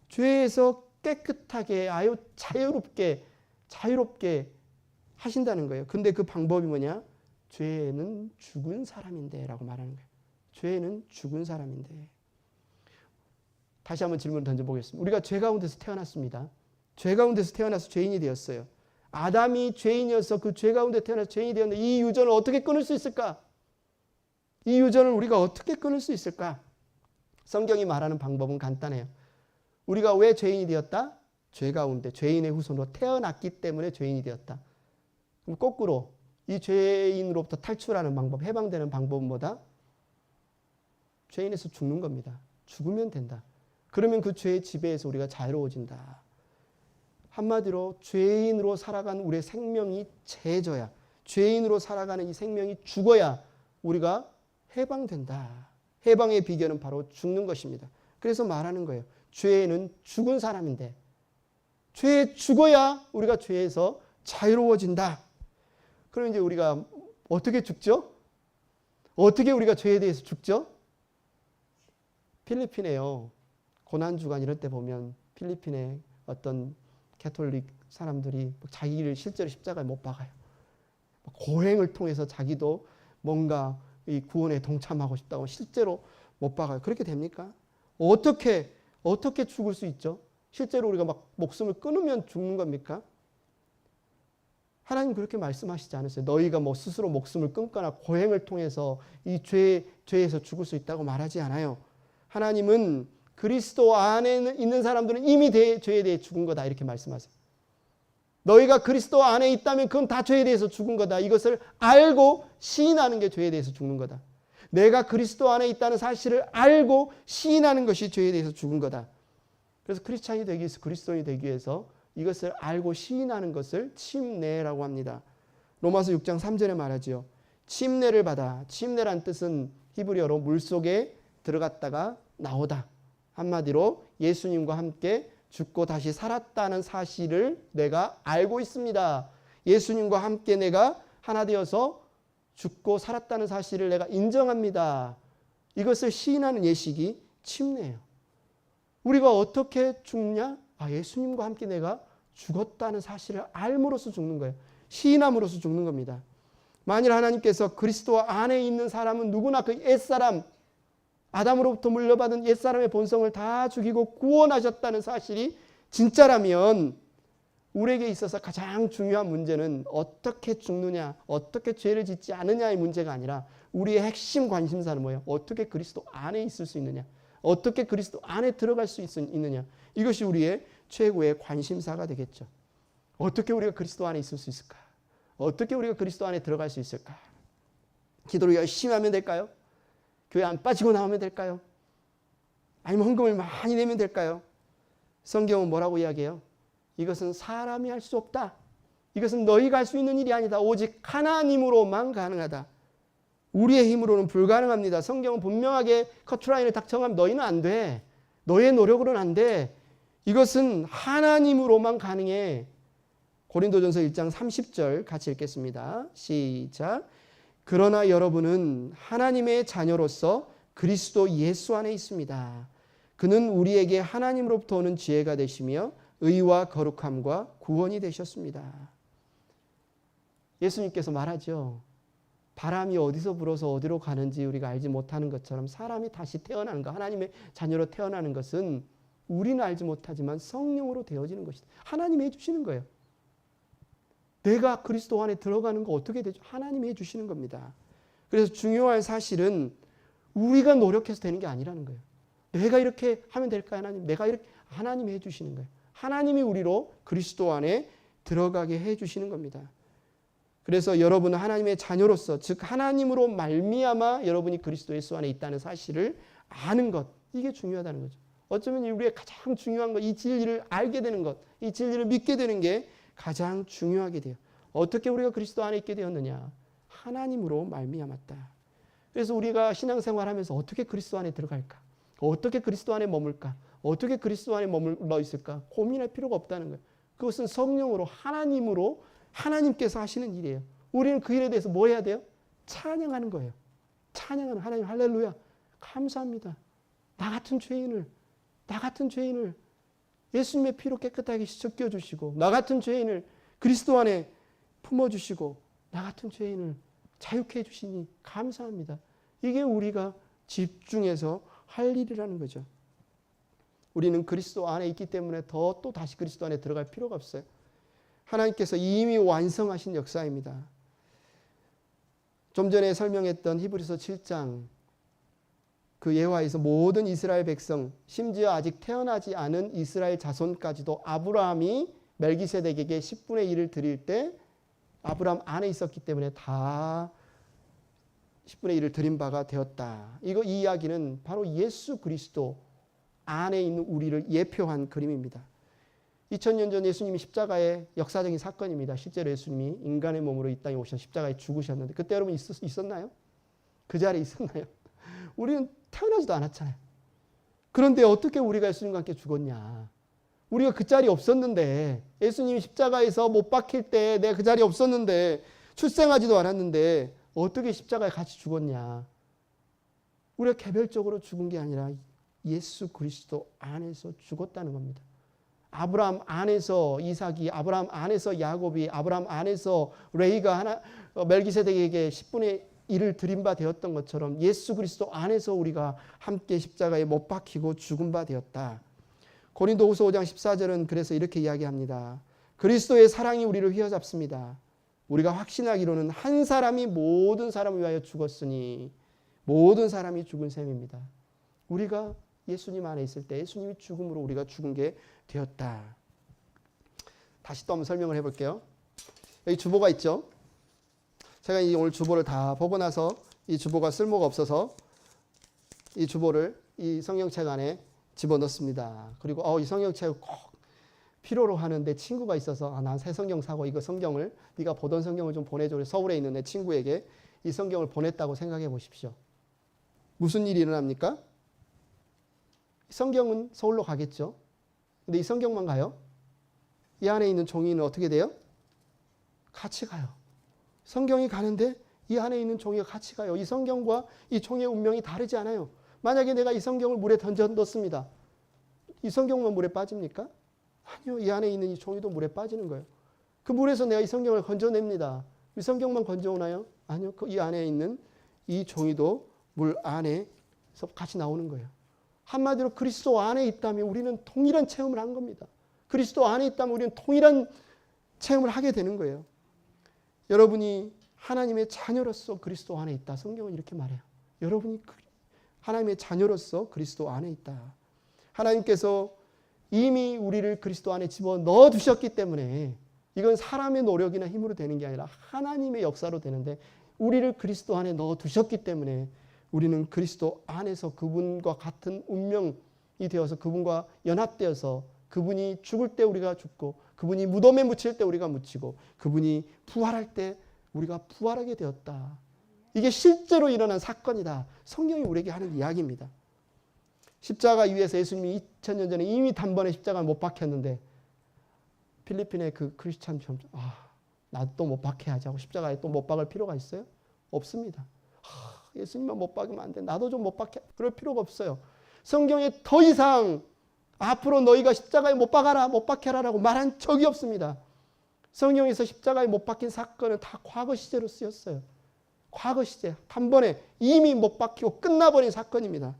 죄에서 깨끗하게 아유 자유롭게 하신다는 거예요. 근데 그 방법이 뭐냐? 죄는 죽은 사람인데 라고 말하는 거예요. 죄는 죽은 사람인데. 다시 한번 질문을 던져보겠습니다. 우리가 죄 가운데서 태어났습니다. 죄 가운데서 태어나서 죄인이 되었어요. 아담이 죄인이어서 그 죄 가운데 태어나서 죄인이 되었는데 이 유전을 어떻게 끊을 수 있을까? 이 유전을 우리가 어떻게 끊을 수 있을까? 성경이 말하는 방법은 간단해요. 우리가 왜 죄인이 되었다? 죄 가운데 죄인의 후손으로 태어났기 때문에 죄인이 되었다. 그럼 거꾸로 이 죄인으로부터 탈출하는 방법, 해방되는 방법은 뭐다? 죄인에서 죽는 겁니다. 죽으면 된다. 그러면 그 죄의 지배에서 우리가 자유로워진다. 한마디로 죄인으로 살아가는 우리의 생명이 죄져야, 죄인으로 살아가는 이 생명이 죽어야 우리가 해방된다. 해방의 비결은 바로 죽는 것입니다. 그래서 말하는 거예요. 죄는 죽은 사람인데 죄에 죽어야 우리가 죄에서 자유로워진다. 그럼 이제 우리가 어떻게 죽죠? 어떻게 우리가 죄에 대해서 죽죠? 필리핀에요. 고난주간 이럴 때 보면 필리핀의 어떤 캐톨릭 사람들이 자기를 실제로 십자가에 못 박아요. 고행을 통해서 자기도 뭔가 이 구원에 동참하고 싶다고 실제로 못 박아요. 그렇게 됩니까? 어떻게 죽을 수 있죠? 실제로 우리가 막 목숨을 끊으면 죽는 겁니까? 하나님 그렇게 말씀하시지 않으세요. 너희가 뭐 스스로 목숨을 끊거나 고행을 통해서 이 죄에서 죽을 수 있다고 말하지 않아요. 하나님은 그리스도 안에 있는 사람들은 이미 죄에 대해 죽은 거다 이렇게 말씀하세요. 너희가 그리스도 안에 있다면 그건 다 죄에 대해서 죽은 거다. 이것을 알고 시인하는 게 죄에 대해서 죽는 거다. 내가 그리스도 안에 있다는 사실을 알고 시인하는 것이 죄에 대해서 죽은 거다. 그래서 크리스찬이 되기 위해서, 그리스도인이 되기 위해서 이것을 알고 시인하는 것을 침례라고 합니다. 로마서 6장 3절에 말하지요. 침례를 받아. 침례란 뜻은 히브리어로 물속에 들어갔다가 나오다. 한마디로 예수님과 함께 죽고 다시 살았다는 사실을 내가 알고 있습니다. 예수님과 함께 내가 하나 되어서 죽고 살았다는 사실을 내가 인정합니다. 이것을 시인하는 예식이 침례예요. 우리가 어떻게 죽냐? 예수님과 함께 내가 죽었다는 사실을 알므로써 죽는 거예요. 시인함으로써 죽는 겁니다. 만일 하나님께서 그리스도 안에 있는 사람은 누구나 그 옛사람, 아담으로부터 물려받은 옛사람의 본성을 다 죽이고 구원하셨다는 사실이 진짜라면 우리에게 있어서 가장 중요한 문제는 어떻게 죽느냐, 어떻게 죄를 짓지 않느냐의 문제가 아니라 우리의 핵심 관심사는 뭐예요? 어떻게 그리스도 안에 있을 수 있느냐, 어떻게 그리스도 안에 들어갈 수 있느냐. 이것이 우리의 최고의 관심사가 되겠죠. 어떻게 우리가 그리스도 안에 있을 수 있을까? 어떻게 우리가 그리스도 안에 들어갈 수 있을까? 기도를 열심히 하면 될까요? 교회 안 빠지고 나오면 될까요? 아니면 헌금을 많이 내면 될까요? 성경은 뭐라고 이야기해요? 이것은 사람이 할 수 없다. 이것은 너희가 할 수 있는 일이 아니다. 오직 하나님으로만 가능하다. 우리의 힘으로는 불가능합니다. 성경은 분명하게 커트라인을 딱 정하면 너희는 안 돼. 너의 노력으로는 안 돼. 이것은 하나님으로만 가능해. 고린도전서 1장 30절 같이 읽겠습니다. 시작. 그러나 여러분은 하나님의 자녀로서 그리스도 예수 안에 있습니다. 그는 우리에게 하나님으로부터 오는 지혜가 되시며 의와 거룩함과 구원이 되셨습니다. 예수님께서 말하죠. 바람이 어디서 불어서 어디로 가는지 우리가 알지 못하는 것처럼 사람이 다시 태어나는 것, 하나님의 자녀로 태어나는 것은 우리는 알지 못하지만 성령으로 되어지는 것이다. 하나님이 해주시는 거예요. 내가 그리스도 안에 들어가는 거 어떻게 되죠? 하나님이 해주시는 겁니다. 그래서 중요한 사실은 우리가 노력해서 되는 게 아니라는 거예요. 내가 이렇게 하면 될까 하나님? 내가 이렇게 하나님이 해주시는 거예요. 하나님이 우리로 그리스도 안에 들어가게 해주시는 겁니다. 그래서 여러분은 하나님의 자녀로서, 즉 하나님으로 말미암아 여러분이 그리스도 예수 안에 있다는 사실을 아는 것, 이게 중요하다는 거죠. 어쩌면 우리의 가장 중요한 것, 이 진리를 알게 되는 것, 이 진리를 믿게 되는 게 가장 중요하게 돼요. 어떻게 우리가 그리스도 안에 있게 되었느냐? 하나님으로 말미암았다. 그래서 우리가 신앙생활하면서 어떻게 그리스도 안에 들어갈까? 어떻게 그리스도 안에 머물까? 어떻게 그리스도 안에 머물러 있을까? 고민할 필요가 없다는 거예요. 그것은 성령으로, 하나님으로, 하나님께서 하시는 일이에요. 우리는 그 일에 대해서 뭐 해야 돼요? 찬양하는 거예요. 찬양하는 하나님, 할렐루야, 감사합니다. 나 같은 죄인을 예수님의 피로 깨끗하게 씻겨주시고, 나 같은 죄인을 그리스도 안에 품어주시고, 나 같은 죄인을 자유케 해주시니 감사합니다. 이게 우리가 집중해서 할 일이라는 거죠. 우리는 그리스도 안에 있기 때문에 또 다시 그리스도 안에 들어갈 필요가 없어요. 하나님께서 이미 완성하신 역사입니다. 좀 전에 설명했던 히브리서 7장 그 예화에서 모든 이스라엘 백성, 심지어 아직 태어나지 않은 이스라엘 자손까지도 아브라함이 멜기세덱에게 10분의 1을 드릴 때 아브라함 안에 있었기 때문에 다 10분의 1을 드린 바가 되었다. 이 이야기는 바로 예수 그리스도 안에 있는 우리를 예표한 그림입니다. 2000년 전 예수님이 십자가의 역사적인 사건입니다. 실제로 예수님이 인간의 몸으로 이 땅에 오셔서 십자가에 죽으셨는데 그때 여러분 있었나요? 그 자리에 있었나요? 우리는 태어나지도 않았잖아요. 그런데 어떻게 우리가 예수님과 함께 죽었냐? 우리가 그 자리에 없었는데, 예수님이 십자가에서 못 박힐 때 내가 그 자리에 없었는데, 출생하지도 않았는데 어떻게 십자가에 같이 죽었냐? 우리가 개별적으로 죽은 게 아니라 예수 그리스도 안에서 죽었다는 겁니다. 아브라함 안에서 이삭이, 아브라함 안에서 야곱이, 아브라함 안에서 레이가 멜기세덱에게 10분의 이를 드린 바 되었던 것처럼 예수 그리스도 안에서 우리가 함께 십자가에 못 박히고 죽은 바 되었다. 고린도후서 5장 14절은 그래서 이렇게 이야기합니다. 그리스도의 사랑이 우리를 휘어잡습니다. 우리가 확신하기로는 한 사람이 모든 사람을 위하여 죽었으니 모든 사람이 죽은 셈입니다. 우리가 예수님 안에 있을 때 예수님이 죽음으로 우리가 죽은 게 되었다. 다시 또 한번 설명을 해볼게요. 여기 주보가 있죠. 제가 오늘 주보를 다 보고 나서 이 주보가 쓸모가 없어서 이 주보를 이 성경책 안에 집어넣습니다. 그리고 이 성경책을 꼭 필요로 하는데 친구가 있어서 난 새 성경 사고 이거 성경을 네가 보던 성경을 좀 보내줘. 서울에 있는 내 친구에게 이 성경을 보냈다고 생각해 보십시오. 무슨 일이 일어납니까? 성경은 서울로 가겠죠. 근데 이 성경만 가요? 이 안에 있는 종이는 어떻게 돼요? 같이 가요. 성경이 가는데 이 안에 있는 종이가 같이 가요. 이 성경과 이 종이의 운명이 다르지 않아요. 만약에 내가 이 성경을 물에 던져 넣습니다. 이 성경만 물에 빠집니까? 아니요. 이 안에 있는 이 종이도 물에 빠지는 거예요. 그 물에서 내가 이 성경을 건져냅니다. 이 성경만 건져오나요? 아니요. 이 안에 있는 이 종이도 물 안에서 같이 나오는 거예요. 한마디로 그리스도 안에 있다면 우리는 동일한 체험을 한 겁니다. 그리스도 안에 있다면 우리는 동일한 체험을 하게 되는 거예요. 여러분이 하나님의 자녀로서 그리스도 안에 있다. 성경은 이렇게 말해요. 여러분이 하나님의 자녀로서 그리스도 안에 있다. 하나님께서 이미 우리를 그리스도 안에 집어넣어 두셨기 때문에 이건 사람의 노력이나 힘으로 되는 게 아니라 하나님의 역사로 되는데 우리를 그리스도 안에 넣어 두셨기 때문에 우리는 그리스도 안에서 그분과 같은 운명이 되어서 그분과 연합되어서 그분이 죽을 때 우리가 죽고 그분이 무덤에 묻힐 때 우리가 묻히고 그분이 부활할 때 우리가 부활하게 되었다. 이게 실제로 일어난 사건이다. 성경이 우리에게 하는 이야기입니다. 십자가 위에서 예수님이 2000년 전에 이미 단번에 십자가를 못 박혔는데 필리핀의 그 크리스찬 나도 또 못 박혀야지 하고 십자가에 또 못 박을 필요가 있어요? 없습니다. 예수님만 못 박으면 안 돼. 나도 좀 못 박혀. 그럴 필요가 없어요. 성경에 더 이상 앞으로 너희가 십자가에 못 박아라, 못 박혀라라고 말한 적이 없습니다. 성경에서 십자가에 못 박힌 사건은 다 과거 시제로 쓰였어요. 과거 시제. 한 번에 이미 못 박히고 끝나버린 사건입니다.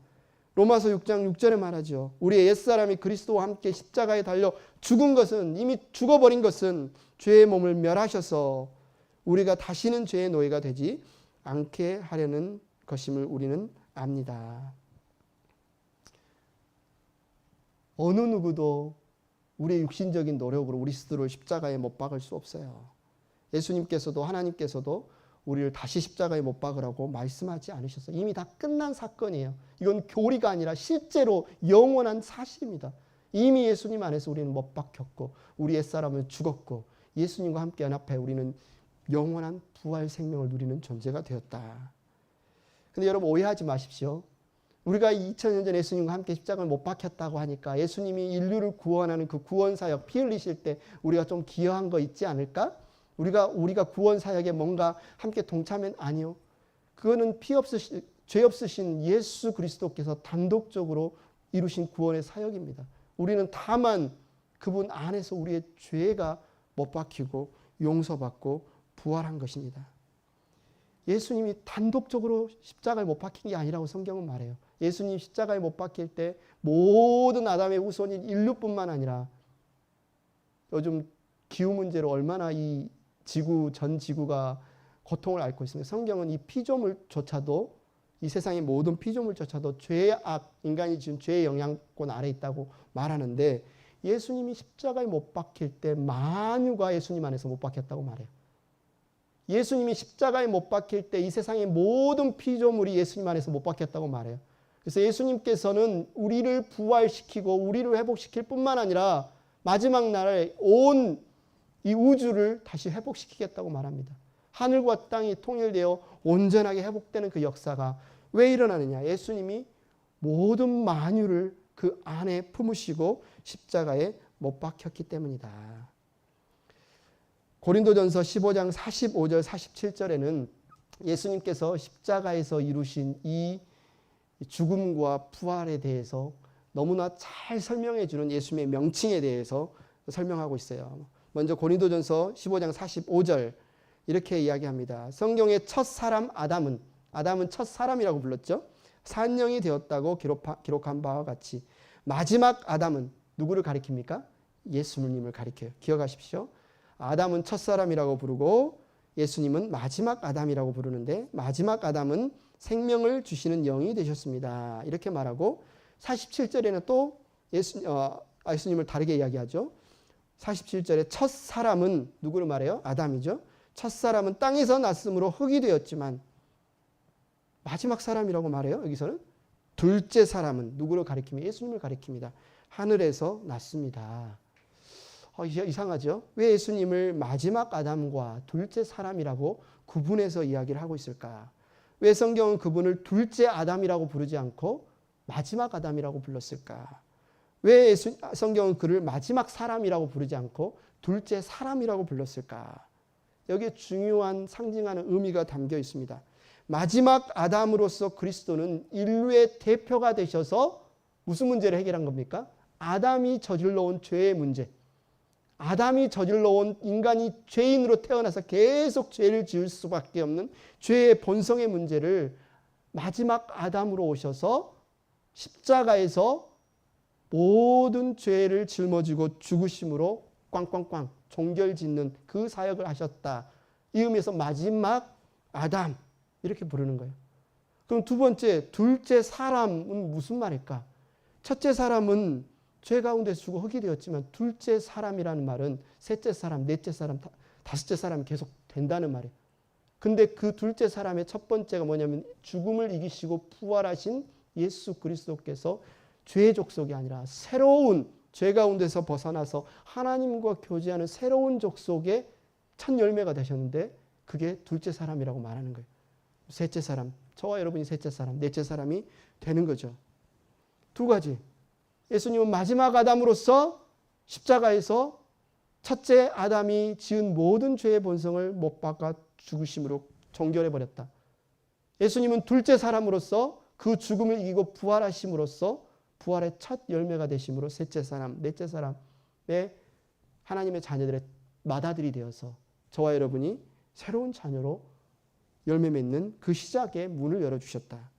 로마서 6장 6절에 말하죠. 우리의 옛사람이 그리스도와 함께 십자가에 달려 죽은 것은 이미 죽어버린 것은 죄의 몸을 멸하셔서 우리가 다시는 죄의 노예가 되지 않게 하려는 것임을 우리는 압니다. 어느 누구도 우리의 육신적인 노력으로 우리 스스로를 십자가에 못 박을 수 없어요. 예수님께서도 하나님께서도 우리를 다시 십자가에 못 박으라고 말씀하지 않으셨어요. 이미 다 끝난 사건이에요. 이건 교리가 아니라 실제로 영원한 사실입니다. 이미 예수님 안에서 우리는 못 박혔고 우리 옛사람은 죽었고 예수님과 함께 연합해 우리는 영원한 부활 생명을 누리는 존재가 되었다. 근데 여러분 오해하지 마십시오. 우리가 2000년 전 예수님과 함께 십자가를 못 박혔다고 하니까 예수님이 인류를 구원하는 그 구원사역 피 흘리실 때 우리가 좀 기여한 거 있지 않을까? 우리가 구원사역에 뭔가 함께 동참한 아니요. 그거는 죄 없으신 예수 그리스도께서 단독적으로 이루신 구원의 사역입니다. 우리는 다만 그분 안에서 우리의 죄가 못 박히고 용서받고 부활한 것입니다. 예수님이 단독적으로 십자가에 못 박힌 게 아니라고 성경은 말해요. 예수님 십자가에 못 박힐 때 모든 아담의 후손인 인류뿐만 아니라 요즘 기후 문제로 얼마나 전 지구가 고통을 앓고 있습니다. 성경은 이 피조물조차도 이 세상의 모든 피조물조차도 죄의 인간이 지은 죄의 영향권 아래 있다고 말하는데 예수님이 십자가에 못 박힐 때 만유가 예수님 안에서 못 박혔다고 말해요. 예수님이 십자가에 못 박힐 때 이 세상의 모든 피조물이 예수님 안에서 못 박혔다고 말해요. 그래서 예수님께서는 우리를 부활시키고 우리를 회복시킬 뿐만 아니라 마지막 날에 온 이 우주를 다시 회복시키겠다고 말합니다. 하늘과 땅이 통일되어 온전하게 회복되는 그 역사가 왜 일어나느냐? 예수님이 모든 만유를 그 안에 품으시고 십자가에 못 박혔기 때문이다. 고린도전서 15장 45절 47절에는 예수님께서 십자가에서 이루신 이 죽음과 부활에 대해서 너무나 잘 설명해 주는 예수님의 명칭에 대해서 설명하고 있어요. 먼저 고린도전서 15장 45절 이렇게 이야기합니다. 성경의 첫 사람 아담은 첫 사람이라고 불렀죠. 산령이 되었다고 기록한 바와 같이 마지막 아담은 누구를 가리킵니까? 예수님을 가리켜요. 기억하십시오. 아담은 첫 사람이라고 부르고 예수님은 마지막 아담이라고 부르는데 마지막 아담은 생명을 주시는 영이 되셨습니다. 이렇게 말하고 47절에는 또 예수님을 다르게 이야기하죠. 47절에 첫 사람은 누구를 말해요? 아담이죠. 첫 사람은 땅에서 났으므로 흙이 되었지만 마지막 사람이라고 말해요. 여기서는 둘째 사람은 누구를 가리킵니까? 예수님을 가리킵니다. 하늘에서 났습니다. 이상하죠? 왜 예수님을 마지막 아담과 둘째 사람이라고 구분해서 이야기를 하고 있을까? 왜 성경은 그분을 둘째 아담이라고 부르지 않고 마지막 아담이라고 불렀을까? 왜 성경은 그를 마지막 사람이라고 부르지 않고 둘째 사람이라고 불렀을까? 여기에 중요한 상징하는 의미가 담겨 있습니다. 마지막 아담으로서 그리스도는 인류의 대표가 되셔서 무슨 문제를 해결한 겁니까? 아담이 저질러 온 죄의 문제. 아담이 저질러 온 인간이 죄인으로 태어나서 계속 죄를 지을 수밖에 없는 죄의 본성의 문제를 마지막 아담으로 오셔서 십자가에서 모든 죄를 짊어지고 죽으심으로 꽝꽝꽝 종결짓는 그 사역을 하셨다. 이 의미에서 마지막 아담 이렇게 부르는 거예요. 그럼 두 번째, 둘째 사람은 무슨 말일까? 첫째 사람은 죄 가운데서 죽어 흙이 되었지만 둘째 사람이라는 말은 셋째 사람, 넷째 사람, 다섯째 사람이 계속 된다는 말이에요. 근데 그 둘째 사람의 첫 번째가 뭐냐면 죽음을 이기시고 부활하신 예수 그리스도께서 죄의 족속이 아니라 새로운 죄 가운데서 벗어나서 하나님과 교제하는 새로운 족속의 첫 열매가 되셨는데 그게 둘째 사람이라고 말하는 거예요. 셋째 사람, 저와 여러분이 셋째 사람, 넷째 사람이 되는 거죠. 두 가지. 예수님은 마지막 아담으로서 십자가에서 첫째 아담이 지은 모든 죄의 본성을 못 박아 죽으심으로 종결해버렸다. 예수님은 둘째 사람으로서 그 죽음을 이기고 부활하심으로써 부활의 첫 열매가 되심으로 셋째 사람, 넷째 사람의 하나님의 자녀들의 맏아들이 되어서 저와 여러분이 새로운 자녀로 열매 맺는 그 시작의 문을 열어주셨다.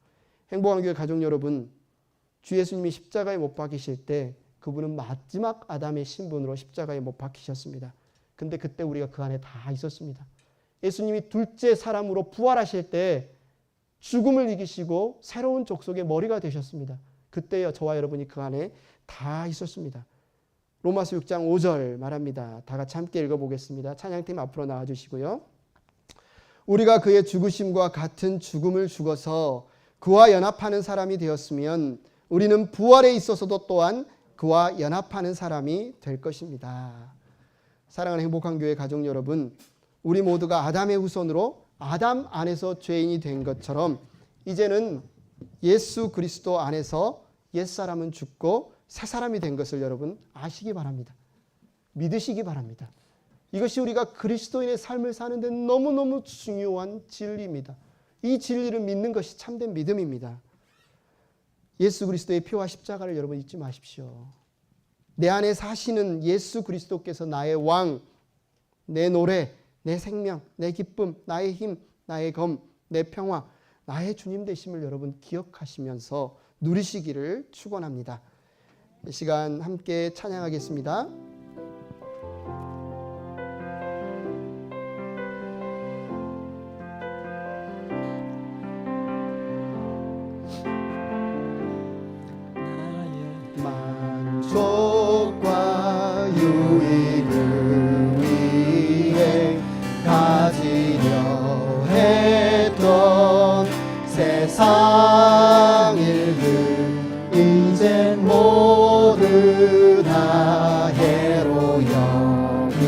행복한 교회 가족 여러분, 주 예수님이 십자가에 못 박히실 때 그분은 마지막 아담의 신분으로 십자가에 못 박히셨습니다. 근데 그때 우리가 그 안에 다 있었습니다. 예수님이 둘째 사람으로 부활하실 때 죽음을 이기시고 새로운 족속의 머리가 되셨습니다. 그때 저와 여러분이 그 안에 다 있었습니다. 로마서 6장 5절 말합니다. 다 같이 함께 읽어보겠습니다. 찬양팀 앞으로 나와주시고요. 우리가 그의 죽으심과 같은 죽음을 죽어서 그와 연합하는 사람이 되었으면 우리는 부활에 있어서도 또한 그와 연합하는 사람이 될 것입니다. 사랑하는 행복한 교회 가족 여러분, 우리 모두가 아담의 후손으로 아담 안에서 죄인이 된 것처럼 이제는 예수 그리스도 안에서 옛사람은 죽고 새사람이 된 것을 여러분 아시기 바랍니다. 믿으시기 바랍니다. 이것이 우리가 그리스도인의 삶을 사는 데 너무너무 중요한 진리입니다. 이 진리를 믿는 것이 참된 믿음입니다. 예수 그리스도의 피와 십자가를 여러분 잊지 마십시오. 내 안에 사시는 예수 그리스도께서 나의 왕, 내 노래, 내 생명, 내 기쁨, 나의 힘, 나의 검, 내 평화, 나의 주님 되심을 여러분 기억하시면서 누리시기를 축원합니다. 이 시간 함께 찬양하겠습니다. 만족과 유익을 위해 가지려 했던 세상 일들 이제 모두 다 해로 여기고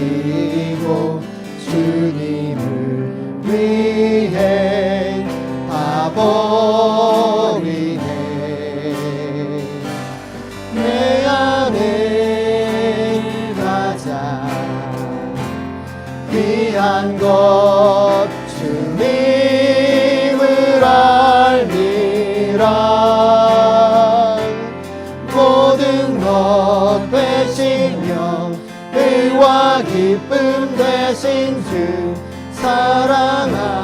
주님을 위해 다 버리네. 내 안에 가장 귀한 것 주님을 알미라. 모든 것 되신 영 의와 기쁨 되신 주 사랑합니다.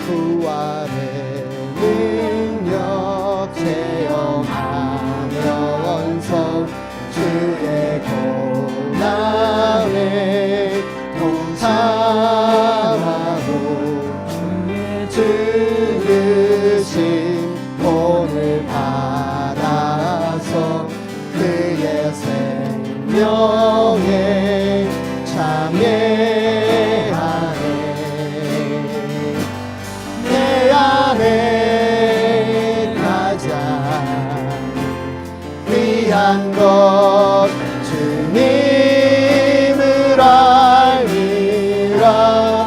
부활의 능력 체험하면서 주의 고난에 동참하고 주르신 본을 받아서 그의 생명에 참여하네. 내 안에 가장 귀한 것 주님을 알리라.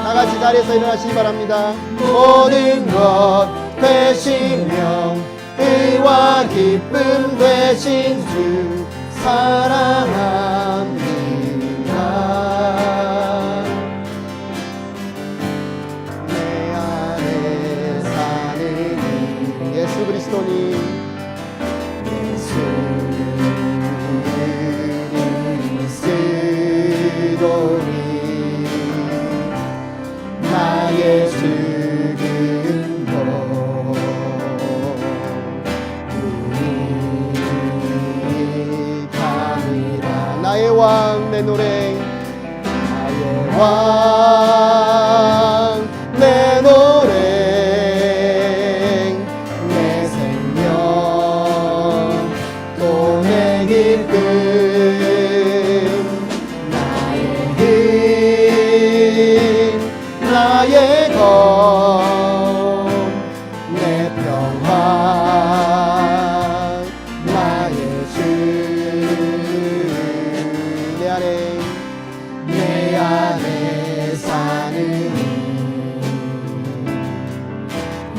다 같이 자리에서 일어나시기 바랍니다. 모든 것 되시며 의와 기쁨 되신 주 사랑합니다. 내 안에 사는 예수 그리스도니 예수 그리스도니 나의 죽음도 유익함이라. 나의 왕 내 노래 나의 왕, 내 노래, 내 생명, 또 내 기쁨, 나의 힘, 나의 검, 내 평화, 나의 주, 내 안에 내 안에 사는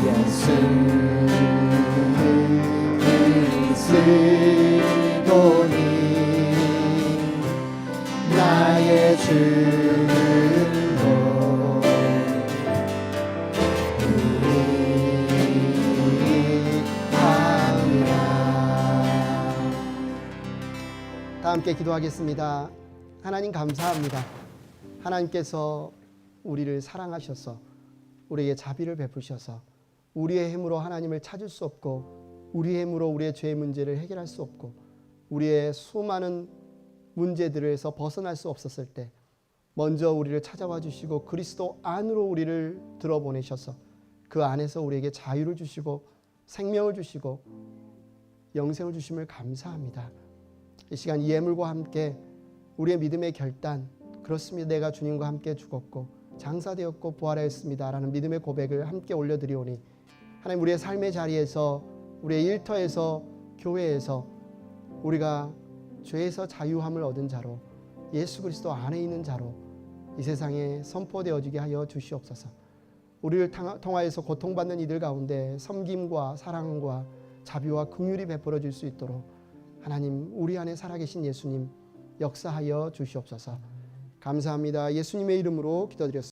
예수 그리스도니 나의 주님도 우리함이라. 다 함께 기도하겠습니다. 하나님 감사합니다. 하나님께서 우리를 사랑하셔서 우리에게 자비를 베푸셔서 우리의 힘으로 하나님을 찾을 수 없고 우리의 힘으로 우리의 죄의 문제를 해결할 수 없고 우리의 수많은 문제들에서 벗어날 수 없었을 때 먼저 우리를 찾아와 주시고 그리스도 안으로 우리를 들어보내셔서 그 안에서 우리에게 자유를 주시고 생명을 주시고 영생을 주심을 감사합니다. 이 시간 이 예물과 함께 우리의 믿음의 결단, 그렇습니다. 내가 주님과 함께 죽었고 장사되었고 부활하였습니다 라는 믿음의 고백을 함께 올려드리오니 하나님 우리의 삶의 자리에서 우리의 일터에서 교회에서 우리가 죄에서 자유함을 얻은 자로 예수 그리스도 안에 있는 자로 이 세상에 선포되어지게 하여 주시옵소서. 우리를 통하여서 고통받는 이들 가운데 섬김과 사랑과 자비와 긍휼이 베풀어질 수 있도록 하나님 우리 안에 살아계신 예수님 역사하여 주시옵소서. 감사합니다. 예수님의 이름으로 기도드렸습니다.